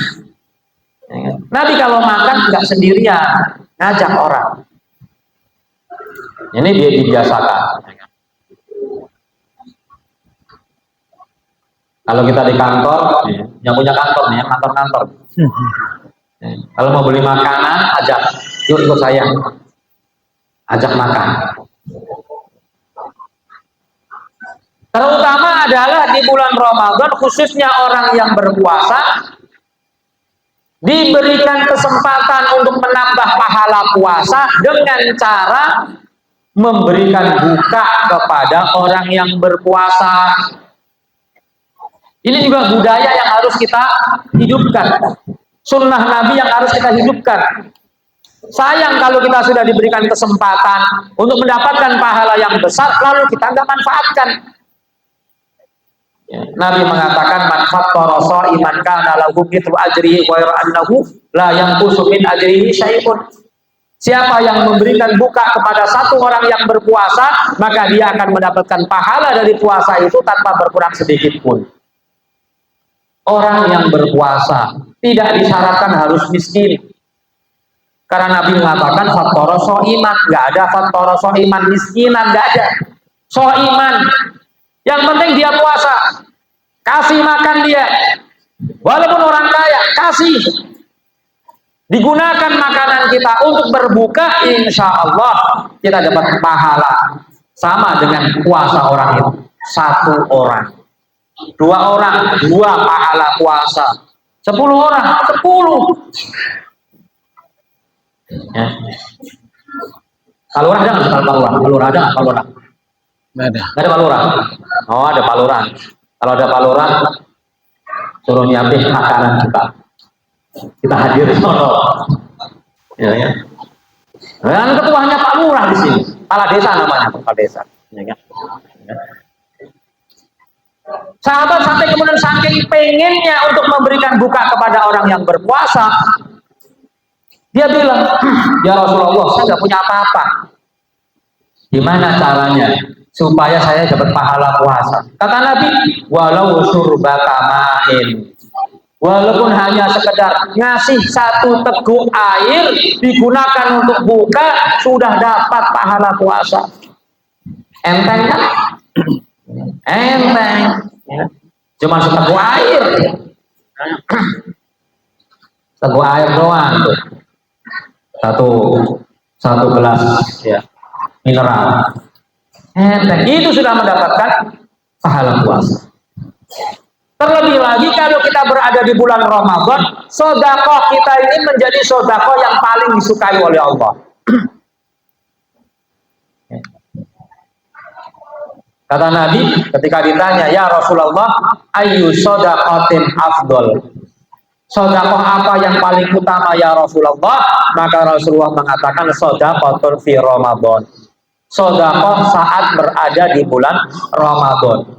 Nabi kalau makan nggak sendirian, ngajak orang. Ini dia dibiasakan. Kalau kita di kantor, yang punya kantor nih, kantor-kantor. Kalau mau beli makanan, ajak, yuk ikut saya, ajak makan. Terutama adalah di bulan Ramadan, khususnya orang yang berpuasa, diberikan kesempatan untuk menambah pahala puasa dengan cara memberikan buka kepada orang yang berpuasa. Ini juga budaya yang harus kita hidupkan. Sunnah Nabi yang harus kita hidupkan. Sayang kalau kita sudah diberikan kesempatan untuk mendapatkan pahala yang besar, lalu kita nggak manfaatkan. Ya, Nabi mengatakan man fattara sha'iman kana lahu mithlu ajrihi wa annahu la yanqusu min ajrihi syai'un. Siapa yang memberikan buka kepada satu orang yang berpuasa, maka dia akan mendapatkan pahala dari puasa itu tanpa berkurang sedikit pun. Orang yang berpuasa tidak disyaratkan harus miskin. Karena Nabi mengatakan fattara sha'iman, nggak ada fattara sha'iman miskinan, nggak ada. Sha'iman. Yang penting dia puasa, kasih makan dia, walaupun orang kaya, kasih. Digunakan makanan kita untuk berbuka, insya Allah kita dapat pahala sama dengan puasa orang itu. 1 orang, 2 orang, 2 pahala puasa, 10 orang, 10. Ya. Palurah ada nggak? Palurah ada nggak? Palurah? Nggak ada. Nggak ada palurah. Oh, ada palurah. Kalau ada palurah, suruh nyiapin makanan kita hadir di sono. Ya, ya. Dan ketuanya Pak Lurah di sini, kepala desa namanya, kepala desa. Ya, ya. Sahabat sampai kemudian saking pengennya untuk memberikan buka kepada orang yang berpuasa, dia bilang, ya Rasulullah, saya nggak punya apa-apa. Gimana caranya supaya saya dapat pahala puasa? Kata Nabi, walau surbata ma'in, walaupun hanya sekedar ngasih 1 teguk air digunakan untuk buka, sudah dapat pahala puasa. Enteng kan? Enteng. Ya. Cuma seteguk air. Seteguk air doang tuh. Satu gelas ya mineral. Enteng. Itu sudah mendapatkan pahala puasa. Terlebih lagi kalau kita berada di bulan Ramadan, sedekah kita ini menjadi sedekah yang paling disukai oleh Allah. Kata Nabi ketika ditanya, ya Rasulullah, ayu shadaqatin afdol. Sedekah apa yang paling utama ya Rasulullah? Maka Rasulullah mengatakan shadaqatun fi Ramadan. Sedekah saat berada di bulan Ramadan.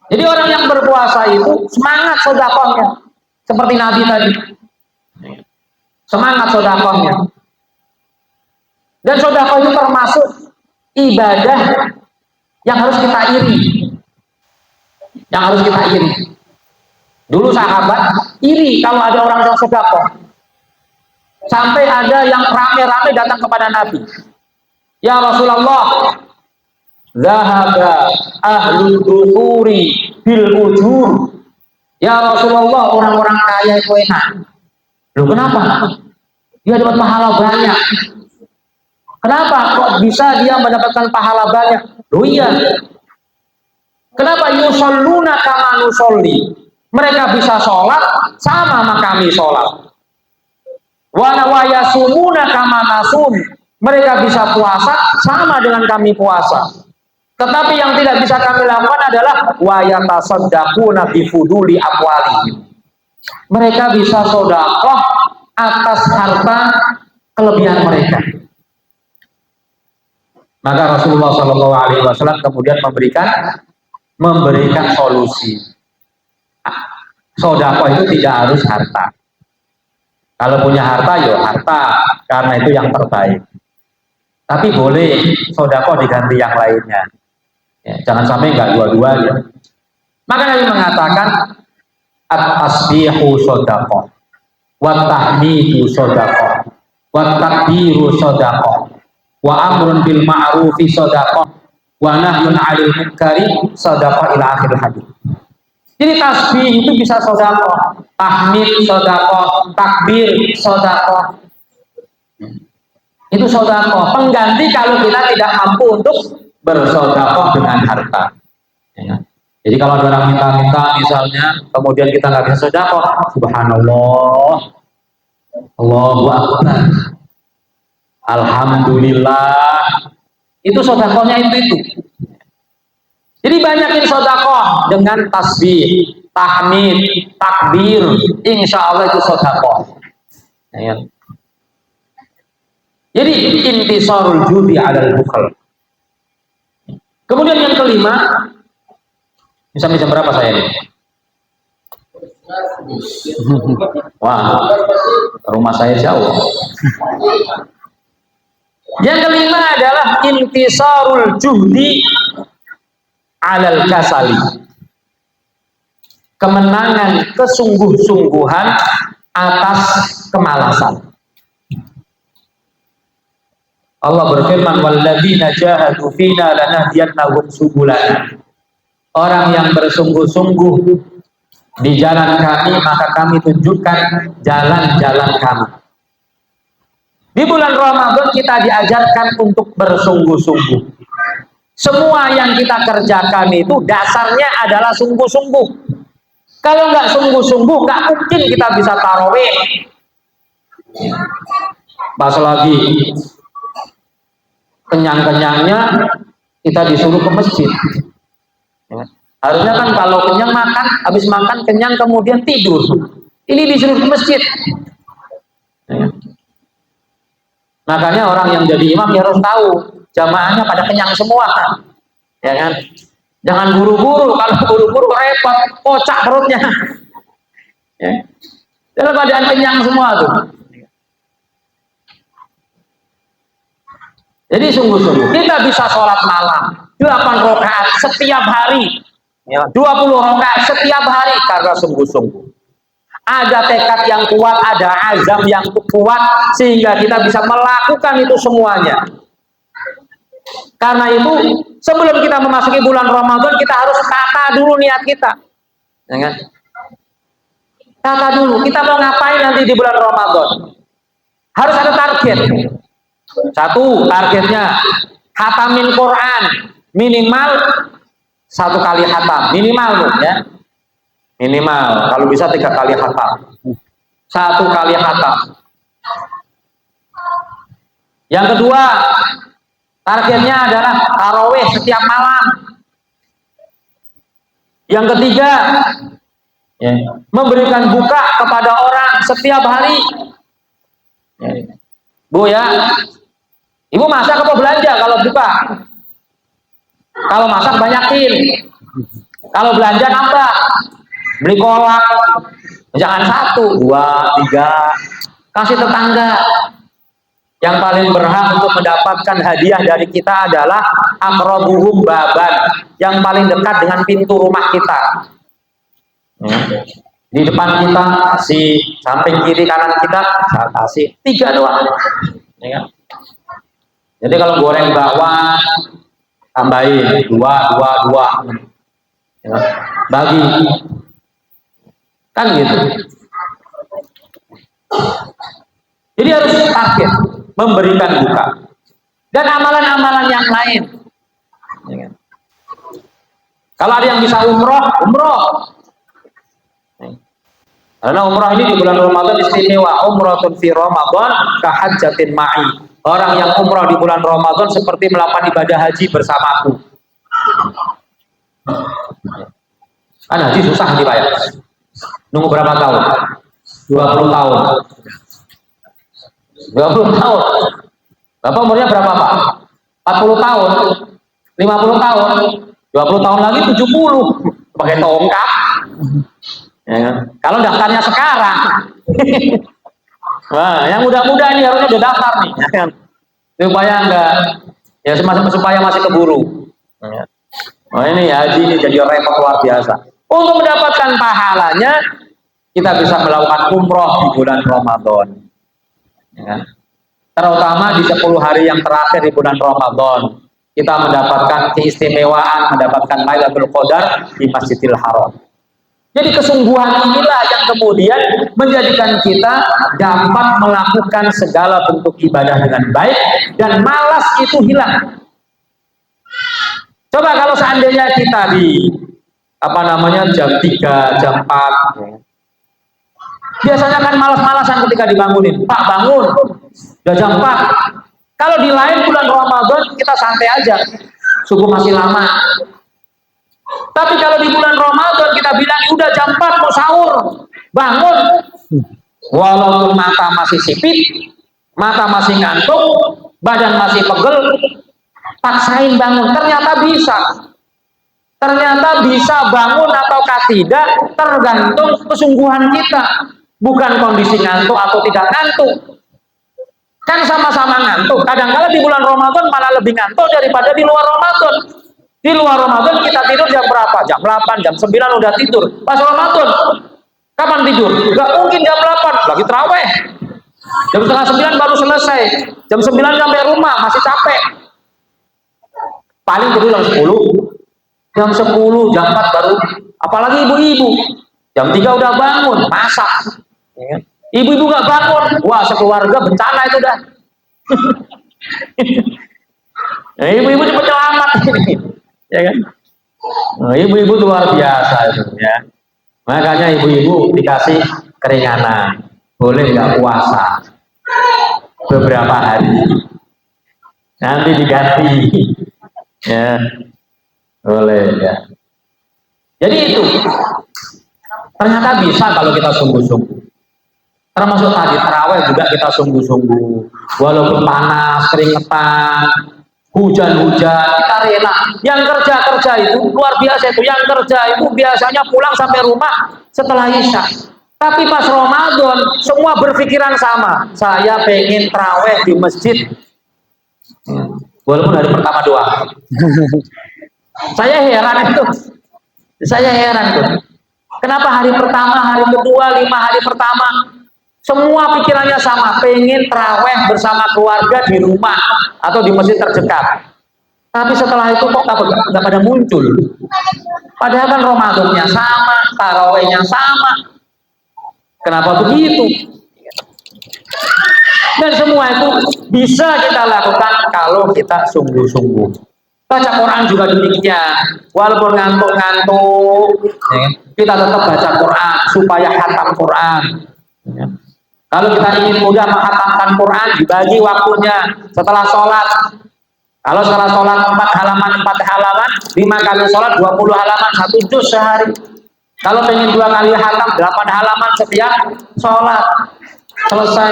Jadi orang yang berpuasa itu semangat sedekahnya, seperti Nabi tadi. Semangat sedekahnya. Dan sedekah itu termasuk ibadah yang harus kita iri. Yang harus kita iri. Dulu sahabat iri kalau ada orang yang sedekah. Sampai ada yang rame-rame datang kepada Nabi. Ya Rasulullah, zahaba ahlul dusuri bil ujur. Ya Rasulullah, orang-orang kaya itu enak. Loh kenapa? Dia dapat pahala banyak. Kenapa kok bisa dia mendapatkan pahala banyak? Loh iya. Kenapa yusalluna kama nusolli? Mereka bisa sholat sama sama kami sholat. Wa nawayasumuna kama nasum. Mereka bisa puasa sama dengan kami puasa. Tetapi yang tidak bisa kami lakukan adalah wa yatasaddaquna bi fuduli amwalihim. Mereka bisa sedekah atas harta kelebihan mereka. Maka Rasulullah SAW kemudian memberikan solusi. Sedekah itu tidak harus harta. Kalau punya harta, ya harta, karena itu yang terbaik. Tapi boleh sedekah diganti yang lainnya. Ya, jangan sampai enggak dua-duanya. Maka Nabi mengatakan at-tasbihu sedekah, wa tahmidu sedekah, wa takbiru sedekah, wa amrun bil ma'rufi sedekah, wa nahyun 'anil munkari sedekah ila akhir hadis. Jadi tasbih itu bisa sedekah, tahmid sedekah, takbir sedekah. Itu sedekah, pengganti kalau kita tidak mampu untuk bersedekah dengan harta. Ya. Jadi kalau ada orang minta-minta misalnya, kemudian kita nggak bisa sedekah, subhanallah, Allahu akbar, alhamdulillah, itu sedekahnya itu. Jadi banyakin sedekah dengan tasbih, tahmid, takbir, insya Allah itu sedekah. Ya. Jadi intisarul judi 'alal bukhl. Kemudian yang kelima, bisa berapa saya ini? Wah, rumah saya jauh. Yang kelima adalah intisarul juhdi 'alal kasali. Kemenangan kesungguh-sungguhan atas kemalasan. Allah berfirman, walladzina jahadu fina lanahdiyannahum subulana. Orang yang bersungguh-sungguh di jalan kami, maka kami tunjukkan jalan-jalan kami. Di bulan Ramadan kita diajarkan untuk bersungguh-sungguh. Semua yang kita kerjakan itu dasarnya adalah sungguh-sungguh. Kalau nggak sungguh-sungguh, nggak mungkin kita bisa tarawih. Pas lagi kenyang-kenyangnya kita disuruh ke masjid. Ya. Harusnya kan kalau kenyang makan, habis makan kenyang kemudian tidur. Ini disuruh ke masjid. Ya. Makanya orang yang jadi imam ya harus tahu jamaahnya pada kenyang semua, ya kan? Jangan buru-buru, kalau buru-buru repot, kocak perutnya. Ya. Dalam keadaan kenyang semua tuh. Jadi sungguh-sungguh kita bisa sholat malam 8 rakaat setiap hari, ya, 20 rakaat setiap hari karena sungguh-sungguh. Ada tekad yang kuat, ada azam yang kuat sehingga kita bisa melakukan itu semuanya. Karena itu sebelum kita memasuki bulan Ramadan kita harus tata dulu niat kita, ya kan? Tata dulu kita mau ngapain nanti di bulan Ramadan. Harus ada target. Satu, targetnya khatamin Quran minimal 1 kali khatam, minimal ya. Minimal, kalau bisa 3 kali khatam. 1 kali khatam. Yang kedua, targetnya adalah tarawih setiap malam. Yang ketiga, ya, memberikan buka kepada orang setiap hari. Ya. Bu ya, ibu masak apa belanja kalau buka? Kalau masak banyakin, kalau belanja nambah. Beli kolak, jangan 1, 2, 3, kasih tetangga. Yang paling berhak untuk mendapatkan hadiah dari kita adalah aqrabuhum baban, yang paling dekat dengan pintu rumah kita. Di depan kita kasih, samping kiri kanan kita saya kasih, 3 doang. Ya. Jadi kalau goreng bakwan tambahin 2, 2, 2. Ya. Bagi. Kan gitu. Jadi harus target memberikan buka dan amalan-amalan yang lain. Ya. Kalau ada yang bisa umroh, umroh. Karena umroh ini di bulan Ramadan istimewa. Umrohtun fi Ramadan kahajjatin ma'i. Orang yang umroh di bulan Ramadan seperti melakukan ibadah haji bersamaku. Kan haji susah dibayar. Nunggu berapa tahun? 20 tahun. 20 tahun. Bapak umurnya berapa Pak? 40 tahun. 50 tahun. 20 tahun lagi 70. Pakai tongkat. Ya. Kalau daftarnya sekarang, wah, yang muda-muda ini harusnya udah daftar nih, ya kan? Supaya enggak, ya supaya masih keburu. Ya. Oh ini haji ini jadi repot luar biasa. Untuk mendapatkan pahalanya, kita bisa melakukan umroh di bulan Ramadan. Ya. Terutama di 10 hari yang terakhir di bulan Ramadan, kita mendapatkan keistimewaan, mendapatkan Lailatul Qadar di Masjidil Haram. Jadi kesungguhan inilah yang kemudian menjadikan kita dapat melakukan segala bentuk ibadah dengan baik dan malas itu hilang. Coba kalau seandainya kita di jam 3, jam 4. Biasanya kan malas-malasan ketika dibangunin. Pak bangun, udah jam 4. Kalau di lain bulan Ramadan kita santai aja. Subuh masih lama. Tapi kalau di bulan Ramadan kita bilang udah jam 4 mau sahur, bangun. Walaupun mata masih sipit, mata masih ngantuk, badan masih pegel, paksain bangun. Ternyata bisa. Ternyata bisa bangun ataukah tidak tergantung kesungguhan kita. Bukan kondisi ngantuk atau tidak ngantuk. Kan sama-sama ngantuk. Kadang-kadang di bulan Ramadan malah lebih ngantuk daripada di luar Ramadan. Di luar Ramadan kita tidur jam berapa? Jam 8, jam 9 udah tidur. Pas Ramadan, kapan tidur? Gak mungkin jam 8, lagi terawih. Jam setengah 9 baru selesai. Jam 9 sampai rumah, masih capek. Paling tidur jam 10. Jam 10, jam 4 baru. Apalagi ibu-ibu. Jam 3 udah bangun, masak. Ibu-ibu gak bangun. Wah, sekeluarga bencana itu dah. Nah, ibu-ibu cepat selamat. Ya kan? Nah, ibu-ibu luar biasa itu ya. Makanya ibu-ibu dikasih keringanan, boleh nggak puasa beberapa hari, nanti diganti, ya boleh ya. Jadi itu ternyata bisa kalau kita sungguh-sungguh. Termasuk tadi tarawih juga kita sungguh-sungguh, walaupun panas, keringetan, hujan-hujan, kita rela. Yang kerja itu luar biasa itu. Yang kerja itu biasanya pulang sampai rumah setelah Isya. Tapi pas Ramadan semua berpikiran sama. Saya pengen tarawih di masjid. Walaupun hari pertama doang. Saya heran itu. Kenapa hari pertama, hari kedua, 5 hari pertama semua pikirannya sama, pengen tarawih bersama keluarga di rumah atau di masjid terdekat. Tapi setelah itu kok nggak pada muncul. Padahal kan Ramadannya sama, tarawehnya sama. Kenapa begitu? Dan semua itu bisa kita lakukan kalau kita sungguh-sungguh. Baca Quran juga demikian. Walaupun ngantuk-ngantuk, kita tetap baca Quran supaya khatam Quran. Kalau kita ingin mudah menghatamkan Quran, dibagi waktunya setelah sholat. Kalau setelah sholat 4 halaman, 5 kali sholat 20 halaman, 1 juz sehari. Kalau pengen 2 kali khatam 8 halaman setiap sholat. Selesai.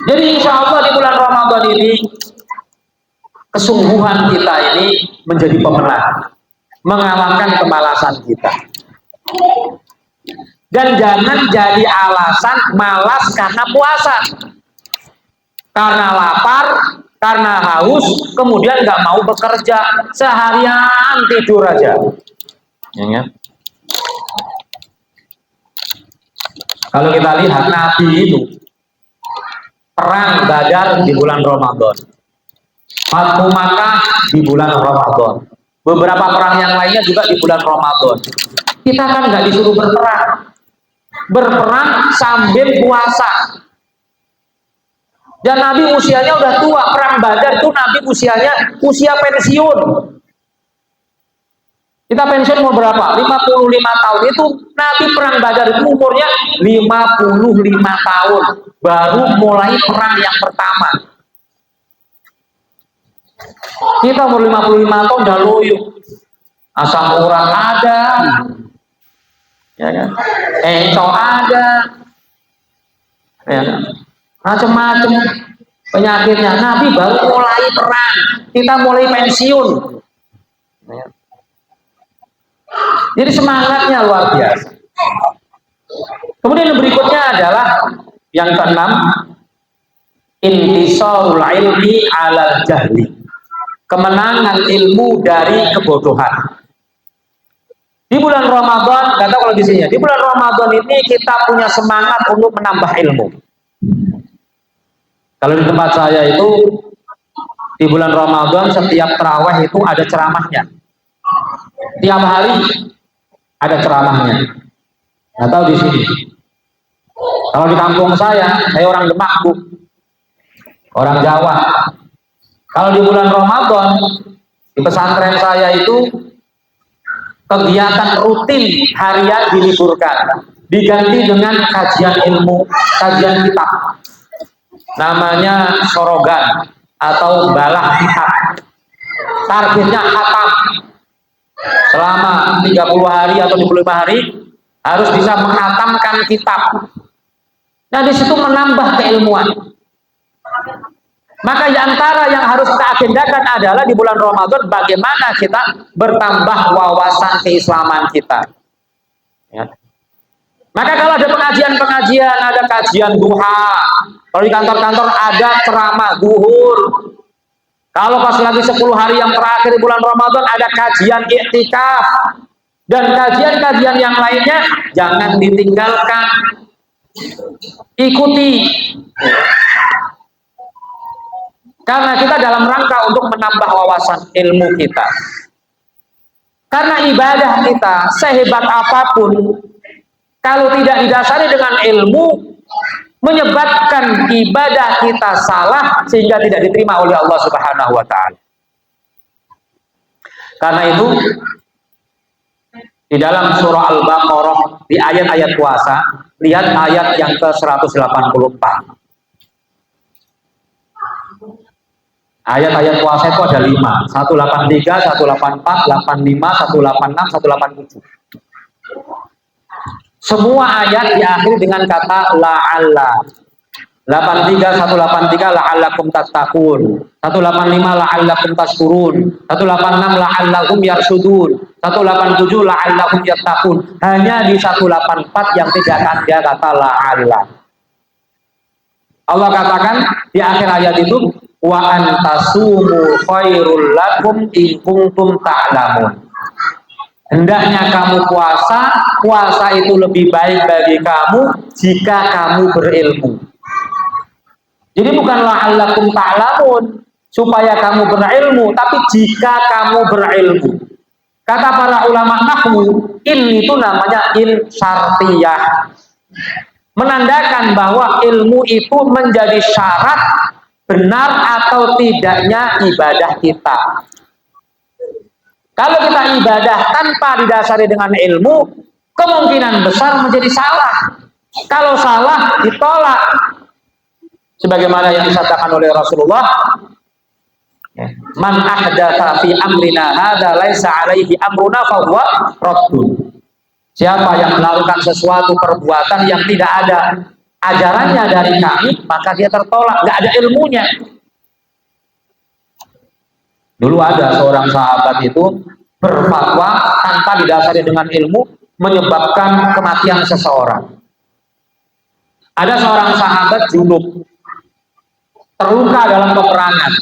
Jadi insya Allah di bulan Ramadan ini kesungguhan kita ini menjadi pemenang, mengalahkan kemalasan kita. Dan jangan jadi alasan malas karena puasa, karena lapar, karena haus, kemudian nggak mau bekerja, seharian tidur aja. Ya. Kalau kita lihat Nabi itu perang Badar di bulan Ramadan, Fathu Makkah di bulan Ramadan, beberapa perang yang lainnya juga di bulan Ramadan. Kita kan nggak disuruh berperang sambil puasa. Dan Nabi usianya udah tua. Perang Badar itu Nabi usia pensiun. Kita pensiun mau berapa? 55 tahun. Itu Nabi perang Badar itu umurnya 55 tahun. Baru mulai perang yang pertama. Kita umur 55 tahun udah loyo. Asam urat ada. Ya kan? Encok ada. Ya kan? Macam-macam penyakitnya. Nabi baru mulai perang, kita mulai pensiun. Jadi semangatnya luar biasa. Kemudian yang berikutnya adalah yang keenam, intisarul ilmi alal jahli, kemenangan ilmu dari kebodohan. Di bulan Ramadan, nggak tahu kalau di sini, di bulan Ramadan ini kita punya semangat untuk menambah ilmu. Kalau di tempat saya itu di bulan Ramadan setiap tarawih itu ada ceramahnya. Tiap hari ada ceramahnya. Nggak tahu di sini. Kalau di kampung saya orang Demak, Bu. Orang Jawa. Kalau di bulan Ramadan di pesantren saya itu kegiatan rutin harian diliburkan, diganti dengan kajian ilmu, kajian kitab. Namanya sorogan atau balah kitab. Targetnya khatam. Selama 30 hari atau 25 hari harus bisa menghatamkan kitab. Nah, di situ menambah keilmuan. Maka di antara yang harus kita agendakan adalah di bulan Ramadan bagaimana kita bertambah wawasan keislaman kita. Ya. Maka kalau ada pengajian-pengajian, ada kajian duha, kalau di kantor-kantor ada ceramah zuhur. Kalau pas lagi 10 hari yang terakhir di bulan Ramadan ada kajian iktikaf dan kajian-kajian yang lainnya, jangan ditinggalkan. Ikuti. Karena kita dalam rangka untuk menambah wawasan ilmu kita. Karena ibadah kita sehebat apapun, kalau tidak didasari dengan ilmu, menyebabkan ibadah kita salah sehingga tidak diterima oleh Allah Subhanahu wa Ta'ala. Karena itu, di dalam surah Al-Baqarah, di ayat-ayat puasa, lihat ayat yang ke-184. Ayat-ayat puasa itu ada 5, 183, 184, 85, 186, 187. Semua ayat diakhiri dengan kata la'alla. 83, 183 la'allakum tattaqun, 185 la'allakum tashkurun, 186 la'allakum yarsudun, 187 la'allakum yattaqun. Hanya di 184 yang tidak ada kata la'alla. Allah katakan di akhir ayat itu, wa antasumu khairul lakum in kuntum ta'lamun. Hendaknya kamu puasa itu lebih baik bagi kamu jika kamu berilmu. Jadi bukan la'allakum ta'lamun, supaya kamu berilmu, tapi jika kamu berilmu. Kata para ulama nahwu, in itu namanya in syartiyah. Menandakan bahwa ilmu itu menjadi syarat benar atau tidaknya ibadah kita. Kalau kita ibadah tanpa didasari dengan ilmu, kemungkinan besar menjadi salah. Kalau salah, ditolak. Sebagaimana yang disatakan oleh Rasulullah, man ahdatsa fi amrina hadza laisa alaihi amruna fahuwa raddun. Siapa yang melakukan sesuatu perbuatan yang tidak ada ajarannya dari kami, maka dia tertolak, nggak ada ilmunya. Dulu ada seorang sahabat itu berfatwa tanpa didasari dengan ilmu, menyebabkan kematian seseorang. Ada seorang sahabat junub, terluka dalam peperangan.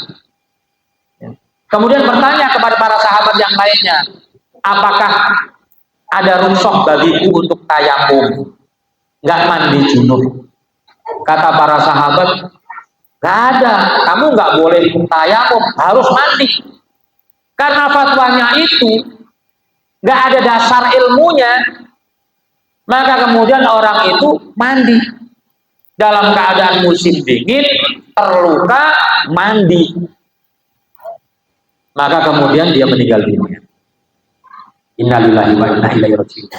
Kemudian bertanya kepada para sahabat yang lainnya, apakah ada rukhsah bagiku untuk tayamum, nggak mandi junub? Kata para sahabat, nggak ada, kamu nggak boleh tayamum, harus mandi. Karena fatwanya itu nggak ada dasar ilmunya, maka kemudian orang itu mandi dalam keadaan musim dingin, terluka, mandi, maka kemudian dia meninggal dunia. Innalillahi wa inna ilaihi raji'un.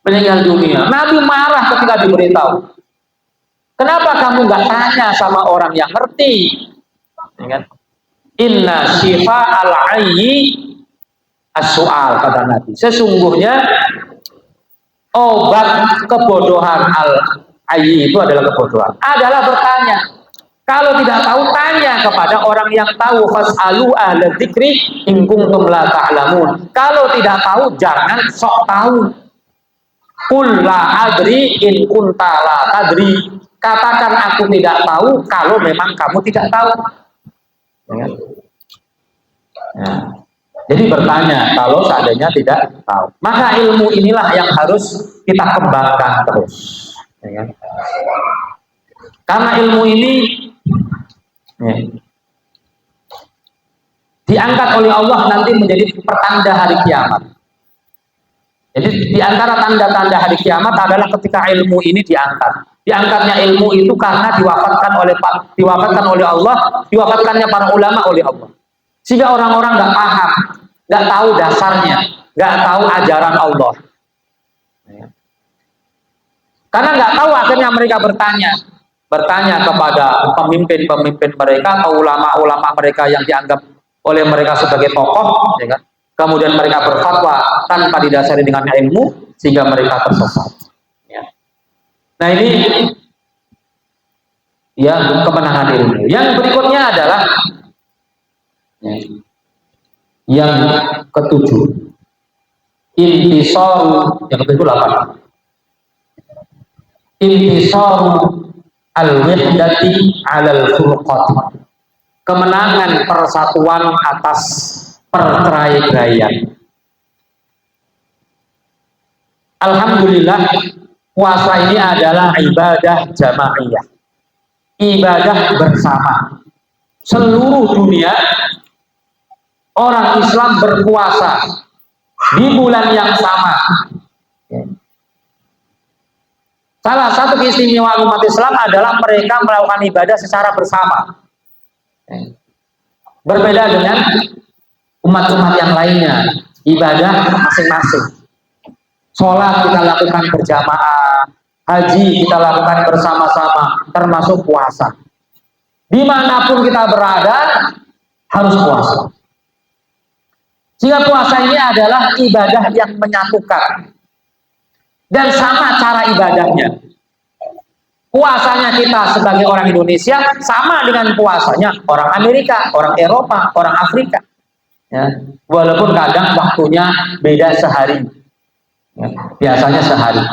Meninggal dunia. Nabi marah ketika diberitahu. Kenapa kamu nggak tanya sama orang yang ngerti? Inna syifa al-ayyi as-su'al, kata Nabi. Sesungguhnya obat kebodohan al-ayyi itu adalah kebodohan, adalah bertanya. Kalau tidak tahu, tanya kepada orang yang tahu. Fas'alu ahla dzikri in kuntum la ta'lamun. Kalau tidak tahu, jangan sok tahu. Qul la adri in kunta la tadri. Katakan aku tidak tahu kalau memang kamu tidak tahu. Ya. Ya. Jadi bertanya kalau seandainya tidak tahu. Maka ilmu inilah yang harus kita kembangkan terus. Ya. Karena ilmu ini diangkat oleh Allah nanti menjadi pertanda hari kiamat. Jadi di antara tanda-tanda hari kiamat adalah ketika ilmu ini diangkat. Diangkatnya ilmu itu karena diwafatkan oleh Allah, diwafatkannya para ulama oleh Allah. Sehingga orang-orang nggak paham, nggak tahu dasarnya, nggak tahu ajaran Allah. Karena nggak tahu, akhirnya mereka bertanya kepada pemimpin-pemimpin mereka atau ulama-ulama mereka yang dianggap oleh mereka sebagai tokoh, ya kan? Kemudian mereka berfatwa tanpa didasari dengan ilmu, sehingga mereka tersesat. Ya. Nah ini ya kemenangan ilmu. Yang berikutnya adalah yang ketujuh, intisar, yang ketujuh apa? Intisar al-wihdati alal furqati, kemenangan persatuan atas perceraian. Alhamdulillah, puasa ini adalah ibadah jamaiyah, ibadah bersama. Seluruh dunia orang Islam berpuasa di bulan yang sama. Salah satu keistimewaan umat Islam adalah mereka melakukan ibadah secara bersama. Berbeda dengan umat-umat yang lainnya, ibadah masing-masing. Sholat kita lakukan berjamaah, haji kita lakukan bersama-sama, termasuk puasa. Dimanapun kita berada, harus puasa. Sehingga puasa ini adalah ibadah yang menyatukan. Dan sama cara ibadahnya. Puasanya kita sebagai orang Indonesia sama dengan puasanya orang Amerika, orang Eropa, orang Afrika. Ya. Walaupun kadang waktunya beda sehari. Ya. Biasanya sehari.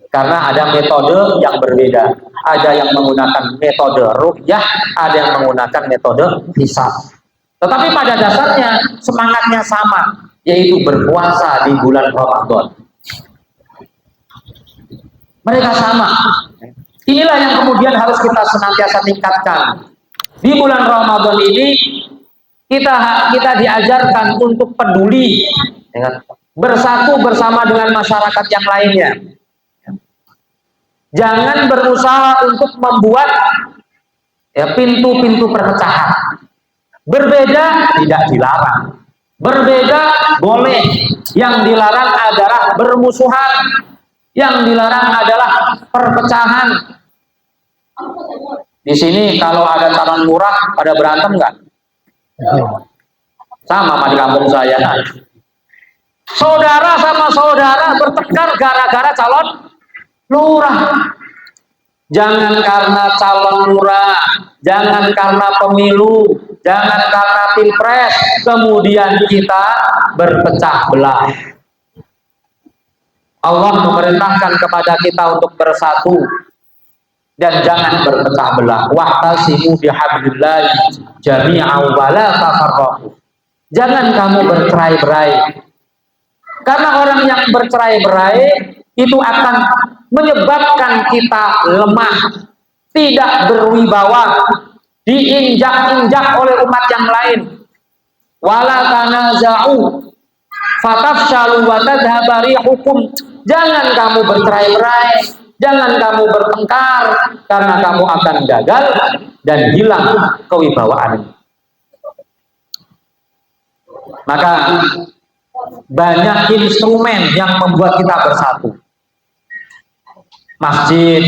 Karena ada metode yang berbeda. Ada yang menggunakan metode ruqyah, ada yang menggunakan metode hisab. Tetapi pada dasarnya semangatnya sama, yaitu berpuasa di bulan Ramadan. Mereka sama. Inilah yang kemudian harus kita senantiasa tingkatkan. Di bulan Ramadan ini kita diajarkan untuk peduli, bersatu bersama dengan masyarakat yang lainnya. Jangan berusaha untuk membuat pintu-pintu perpecahan. Berbeda tidak dilarang, berbeda boleh. Yang dilarang adalah bermusuhan, yang dilarang adalah perpecahan. Di sini kalau ada calon lurah pada berantem nggak? Sama di kampung saya. Saudara sama saudara bertengkar gara-gara calon lurah. Jangan karena calon lurah, jangan karena pemilu, jangan karena pilpres, kemudian kita berpecah belah. Allah memerintahkan kepada kita untuk bersatu dan jangan berpecah belah. Wahtasimu bihablillahi jami'an wa la tafarraqu. Jangan kamu bercerai-berai. Karena orang yang bercerai-berai itu akan menyebabkan kita lemah, tidak berwibawa, diinjak-injak oleh umat yang lain. Wala tanaza'u fatafshalu wa tadhhaba rihukum. Jangan kamu bercerai-berai, jangan kamu bertengkar, karena kamu akan gagal dan hilang kewibawaan. Maka banyak instrumen yang membuat kita bersatu. Masjid,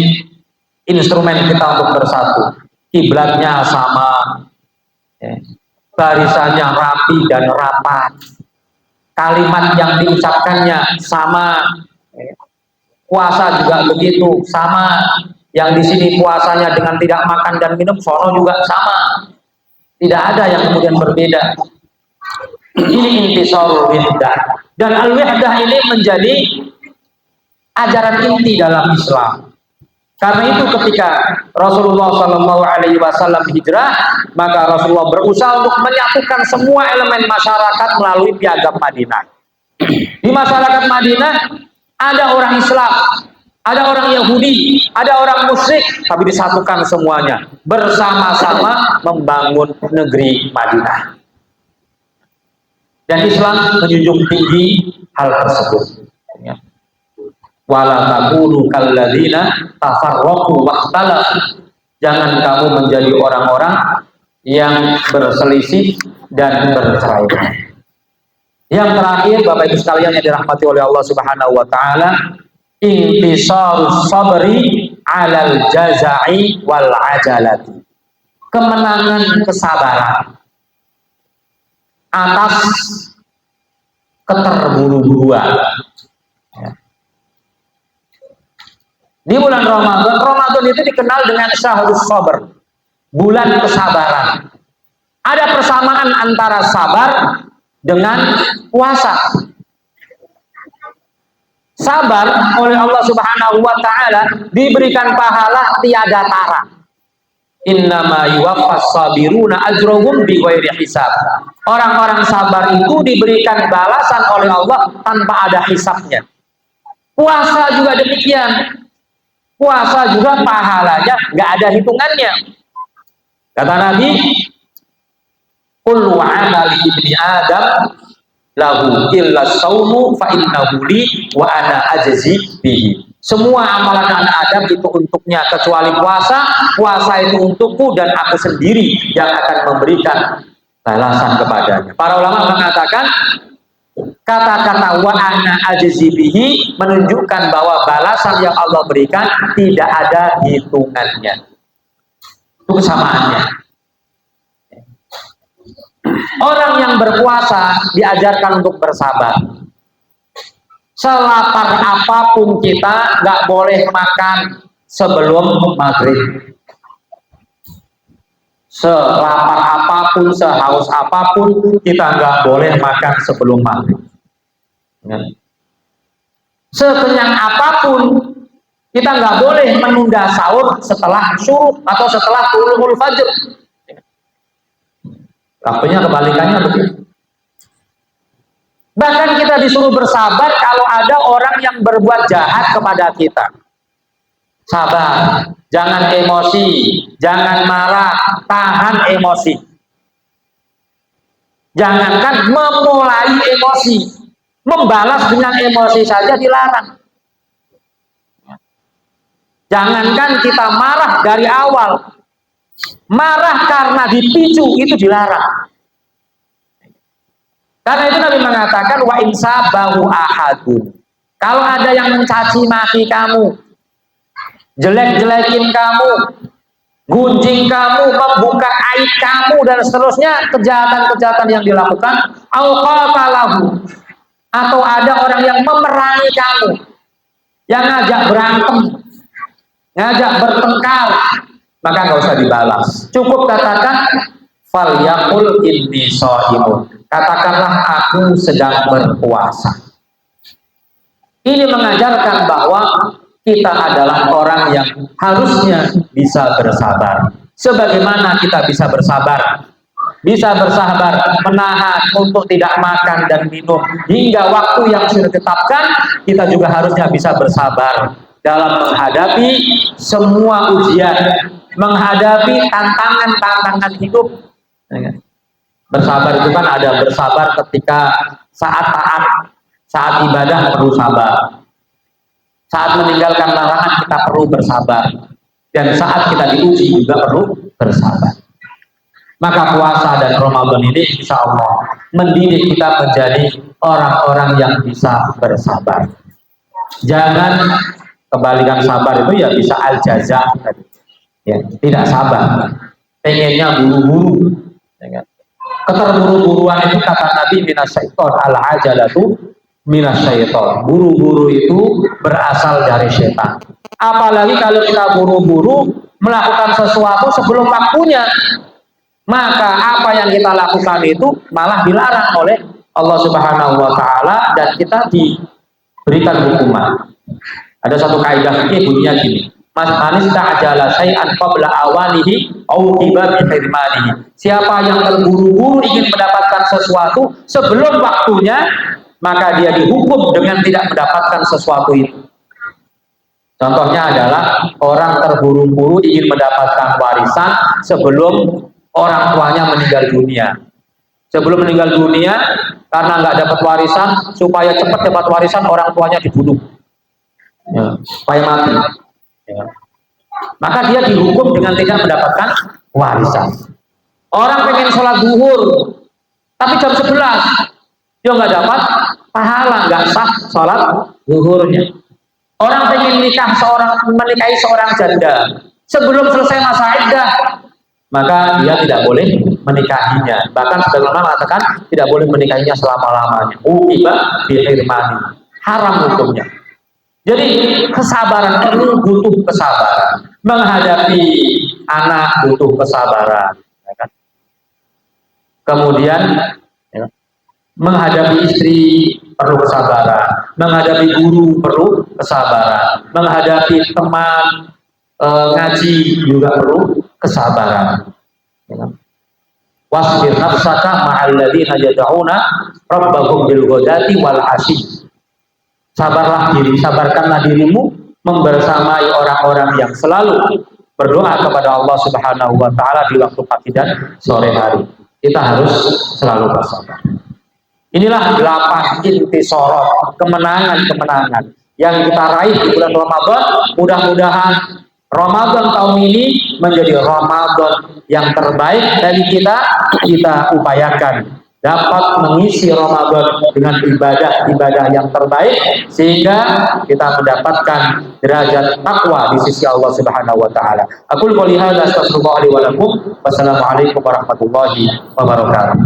instrumen kita untuk bersatu. Kiblatnya sama, barisannya rapi dan rapat, kalimat yang diucapkannya sama. Puasa juga begitu, sama. Yang di sini puasanya dengan tidak makan dan minum, sono juga sama. Tidak ada yang kemudian berbeda. Ini intisarul wahdah. Dan al-wahdah ini menjadi ajaran inti dalam Islam. Karena itu ketika Rasulullah SAW hijrah, maka Rasulullah berusaha untuk menyatukan semua elemen masyarakat melalui piagam Madinah. Di masyarakat Madinah ada orang Islam, ada orang Yahudi, ada orang musyrik, tapi disatukan semuanya bersama-sama membangun negeri Madinah. Dan Islam menjunjung tinggi hal tersebut. Wala takunu kalladzina tafarraqu wakhtalafu. Jangan kamu menjadi orang-orang yang berselisih dan bercerai. Yang terakhir, Bapak Ibu sekalian yang dirahmati oleh Allah Subhanahu wa taala, intisarus sabri 'alal jaza'i wal 'ajalati. Kemenangan kesabaran atas keterburu-buruan. Di bulan Ramadan itu dikenal dengan syahrus sabr, bulan kesabaran. Ada persamaan antara sabar dengan puasa. Sabar oleh Allah Subhanahu wa taala diberikan pahala tiada tara. Innama yuwaffas sabiruna ajrohum bighairi hisab. Orang-orang sabar itu diberikan balasan oleh Allah tanpa ada hisabnya. Puasa juga demikian. Puasa juga pahalanya nggak ada hitungannya. Kata Nabi, kullu amali ibni Adam lahu illa saumu fa innahu li wa ana ajzi bihi. Semua amalan anak Adam itu untuknya kecuali puasa. Puasa itu untukku dan aku sendiri yang akan memberikan balasan kepadanya. Para ulama mengatakan kata-kata wa ana ajzi bihi menunjukkan bahwa balasan yang Allah berikan tidak ada hitungannya. Itu kesamaannya. Orang yang berpuasa diajarkan untuk bersabar. Selapar apapun kita nggak boleh makan sebelum maghrib. Selapar apapun, sehaus apapun, kita nggak boleh makan sebelum maghrib. Sekenyang apapun, kita nggak boleh menunda sahur setelah syuruk atau setelah tulu'ul fajr. Waktunya kebalikannya begitu. Bahkan kita disuruh bersabar kalau ada orang yang berbuat jahat kepada kita. sabar, jangan emosi, jangan marah, tahan emosi. Jangankan memulai emosi, membalas dengan emosi saja dilarang. Jangankan kita marah dari awal, marah karena dipicu itu dilarang. Karena itu Nabi mengatakan wa insabahu ahadun. Kalau ada yang mencaci maki kamu, jelek-jelekin kamu, gunjing kamu, membuka aib kamu dan seterusnya, kejahatan-kejahatan yang dilakukan, auqatalahu, atau ada orang yang memerangi kamu, yang ngajak berantem, ngajak bertengkar, maka nggak usah dibalas. Cukup katakan falyaqul inni shaimun. Katakanlah aku sedang berpuasa. Ini mengajarkan bahwa kita adalah orang yang harusnya bisa bersabar. Sebagaimana kita bisa bersabar? Bisa bersabar, menahan untuk tidak makan dan minum hingga waktu yang sudah ditetapkan, kita juga harusnya bisa bersabar dalam menghadapi semua ujian, menghadapi tantangan-tantangan hidup. Bersabar itu kan ada bersabar ketika saat taat, saat ibadah perlu sabar. Saat meninggalkan larangan kita perlu bersabar. Dan saat kita diuji juga perlu bersabar. Maka puasa dan Ramadan ini insya Allah mendidik kita menjadi orang-orang yang bisa bersabar. Jangan kebalikan sabar itu ya bisa al-jaza, ya, tidak sabar, pengennya buru-buru. Keterburu-buruan itu kata Nabi minasyaiton, al-ajalatu minasyaiton. Buru-buru itu berasal dari setan. Apalagi kalau kita buru-buru melakukan sesuatu sebelum waktunya, maka apa yang kita lakukan itu malah dilarang oleh Allah Subhanahu wa taala dan kita diberikan hukuman. Ada satu kaidah fikih bunyinya gini. Manis ta'jala syai'an qabla awanihi au tiba bi hirmanihi. Siapa yang terburu-buru ingin mendapatkan sesuatu sebelum waktunya, maka dia dihukum dengan tidak mendapatkan sesuatu itu. Contohnya adalah orang terburu-buru ingin mendapatkan warisan sebelum orang tuanya meninggal dunia. Sebelum meninggal dunia, karena nggak dapat warisan, supaya cepat dapat warisan orang tuanya dibunuh, ya, supaya mati. Ya. Maka dia dihukum dengan tidak mendapatkan warisan. Orang pengen sholat zuhur, tapi jam 11, dia nggak dapat pahala, nggak sah sholat zuhurnya. Orang pengen menikahi seorang janda sebelum selesai masa iddah, maka dia tidak boleh menikahinya. Bahkan sebagaimana mengatakan tidak boleh menikahinya selama-lamanya. Uqiba bi hirmani. Haram hukumnya. Jadi kesabaran perlu, butuh kesabaran. Menghadapi anak butuh kesabaran. Ya kan? Kemudian ya, menghadapi istri perlu kesabaran. Menghadapi guru perlu kesabaran. Menghadapi teman ngaji juga perlu kesabaran. Ya kan? Wasbir nafsaka ma'al ladzina yad'una rabbahum bil ghadati wal 'ashi. Sabarkanlah dirimu membersamai orang-orang yang selalu berdoa kepada Allah Subhanahu wa taala di waktu pagi dan sore hari. Kita harus selalu bersabar. Inilah 8 intisarah, kemenangan-kemenangan yang kita raih di bulan Ramadan. Mudah-mudahan Ramadan tahun ini menjadi Ramadan yang terbaik dari kita upayakan dapat mengisi Ramadan dengan ibadah-ibadah yang terbaik sehingga kita mendapatkan derajat takwa di sisi Allah Subhanahu wa taala. Aqul qouli hadza astaghfirullah li wa lakum. Wassalamualaikum warahmatullahi wabarakatuh.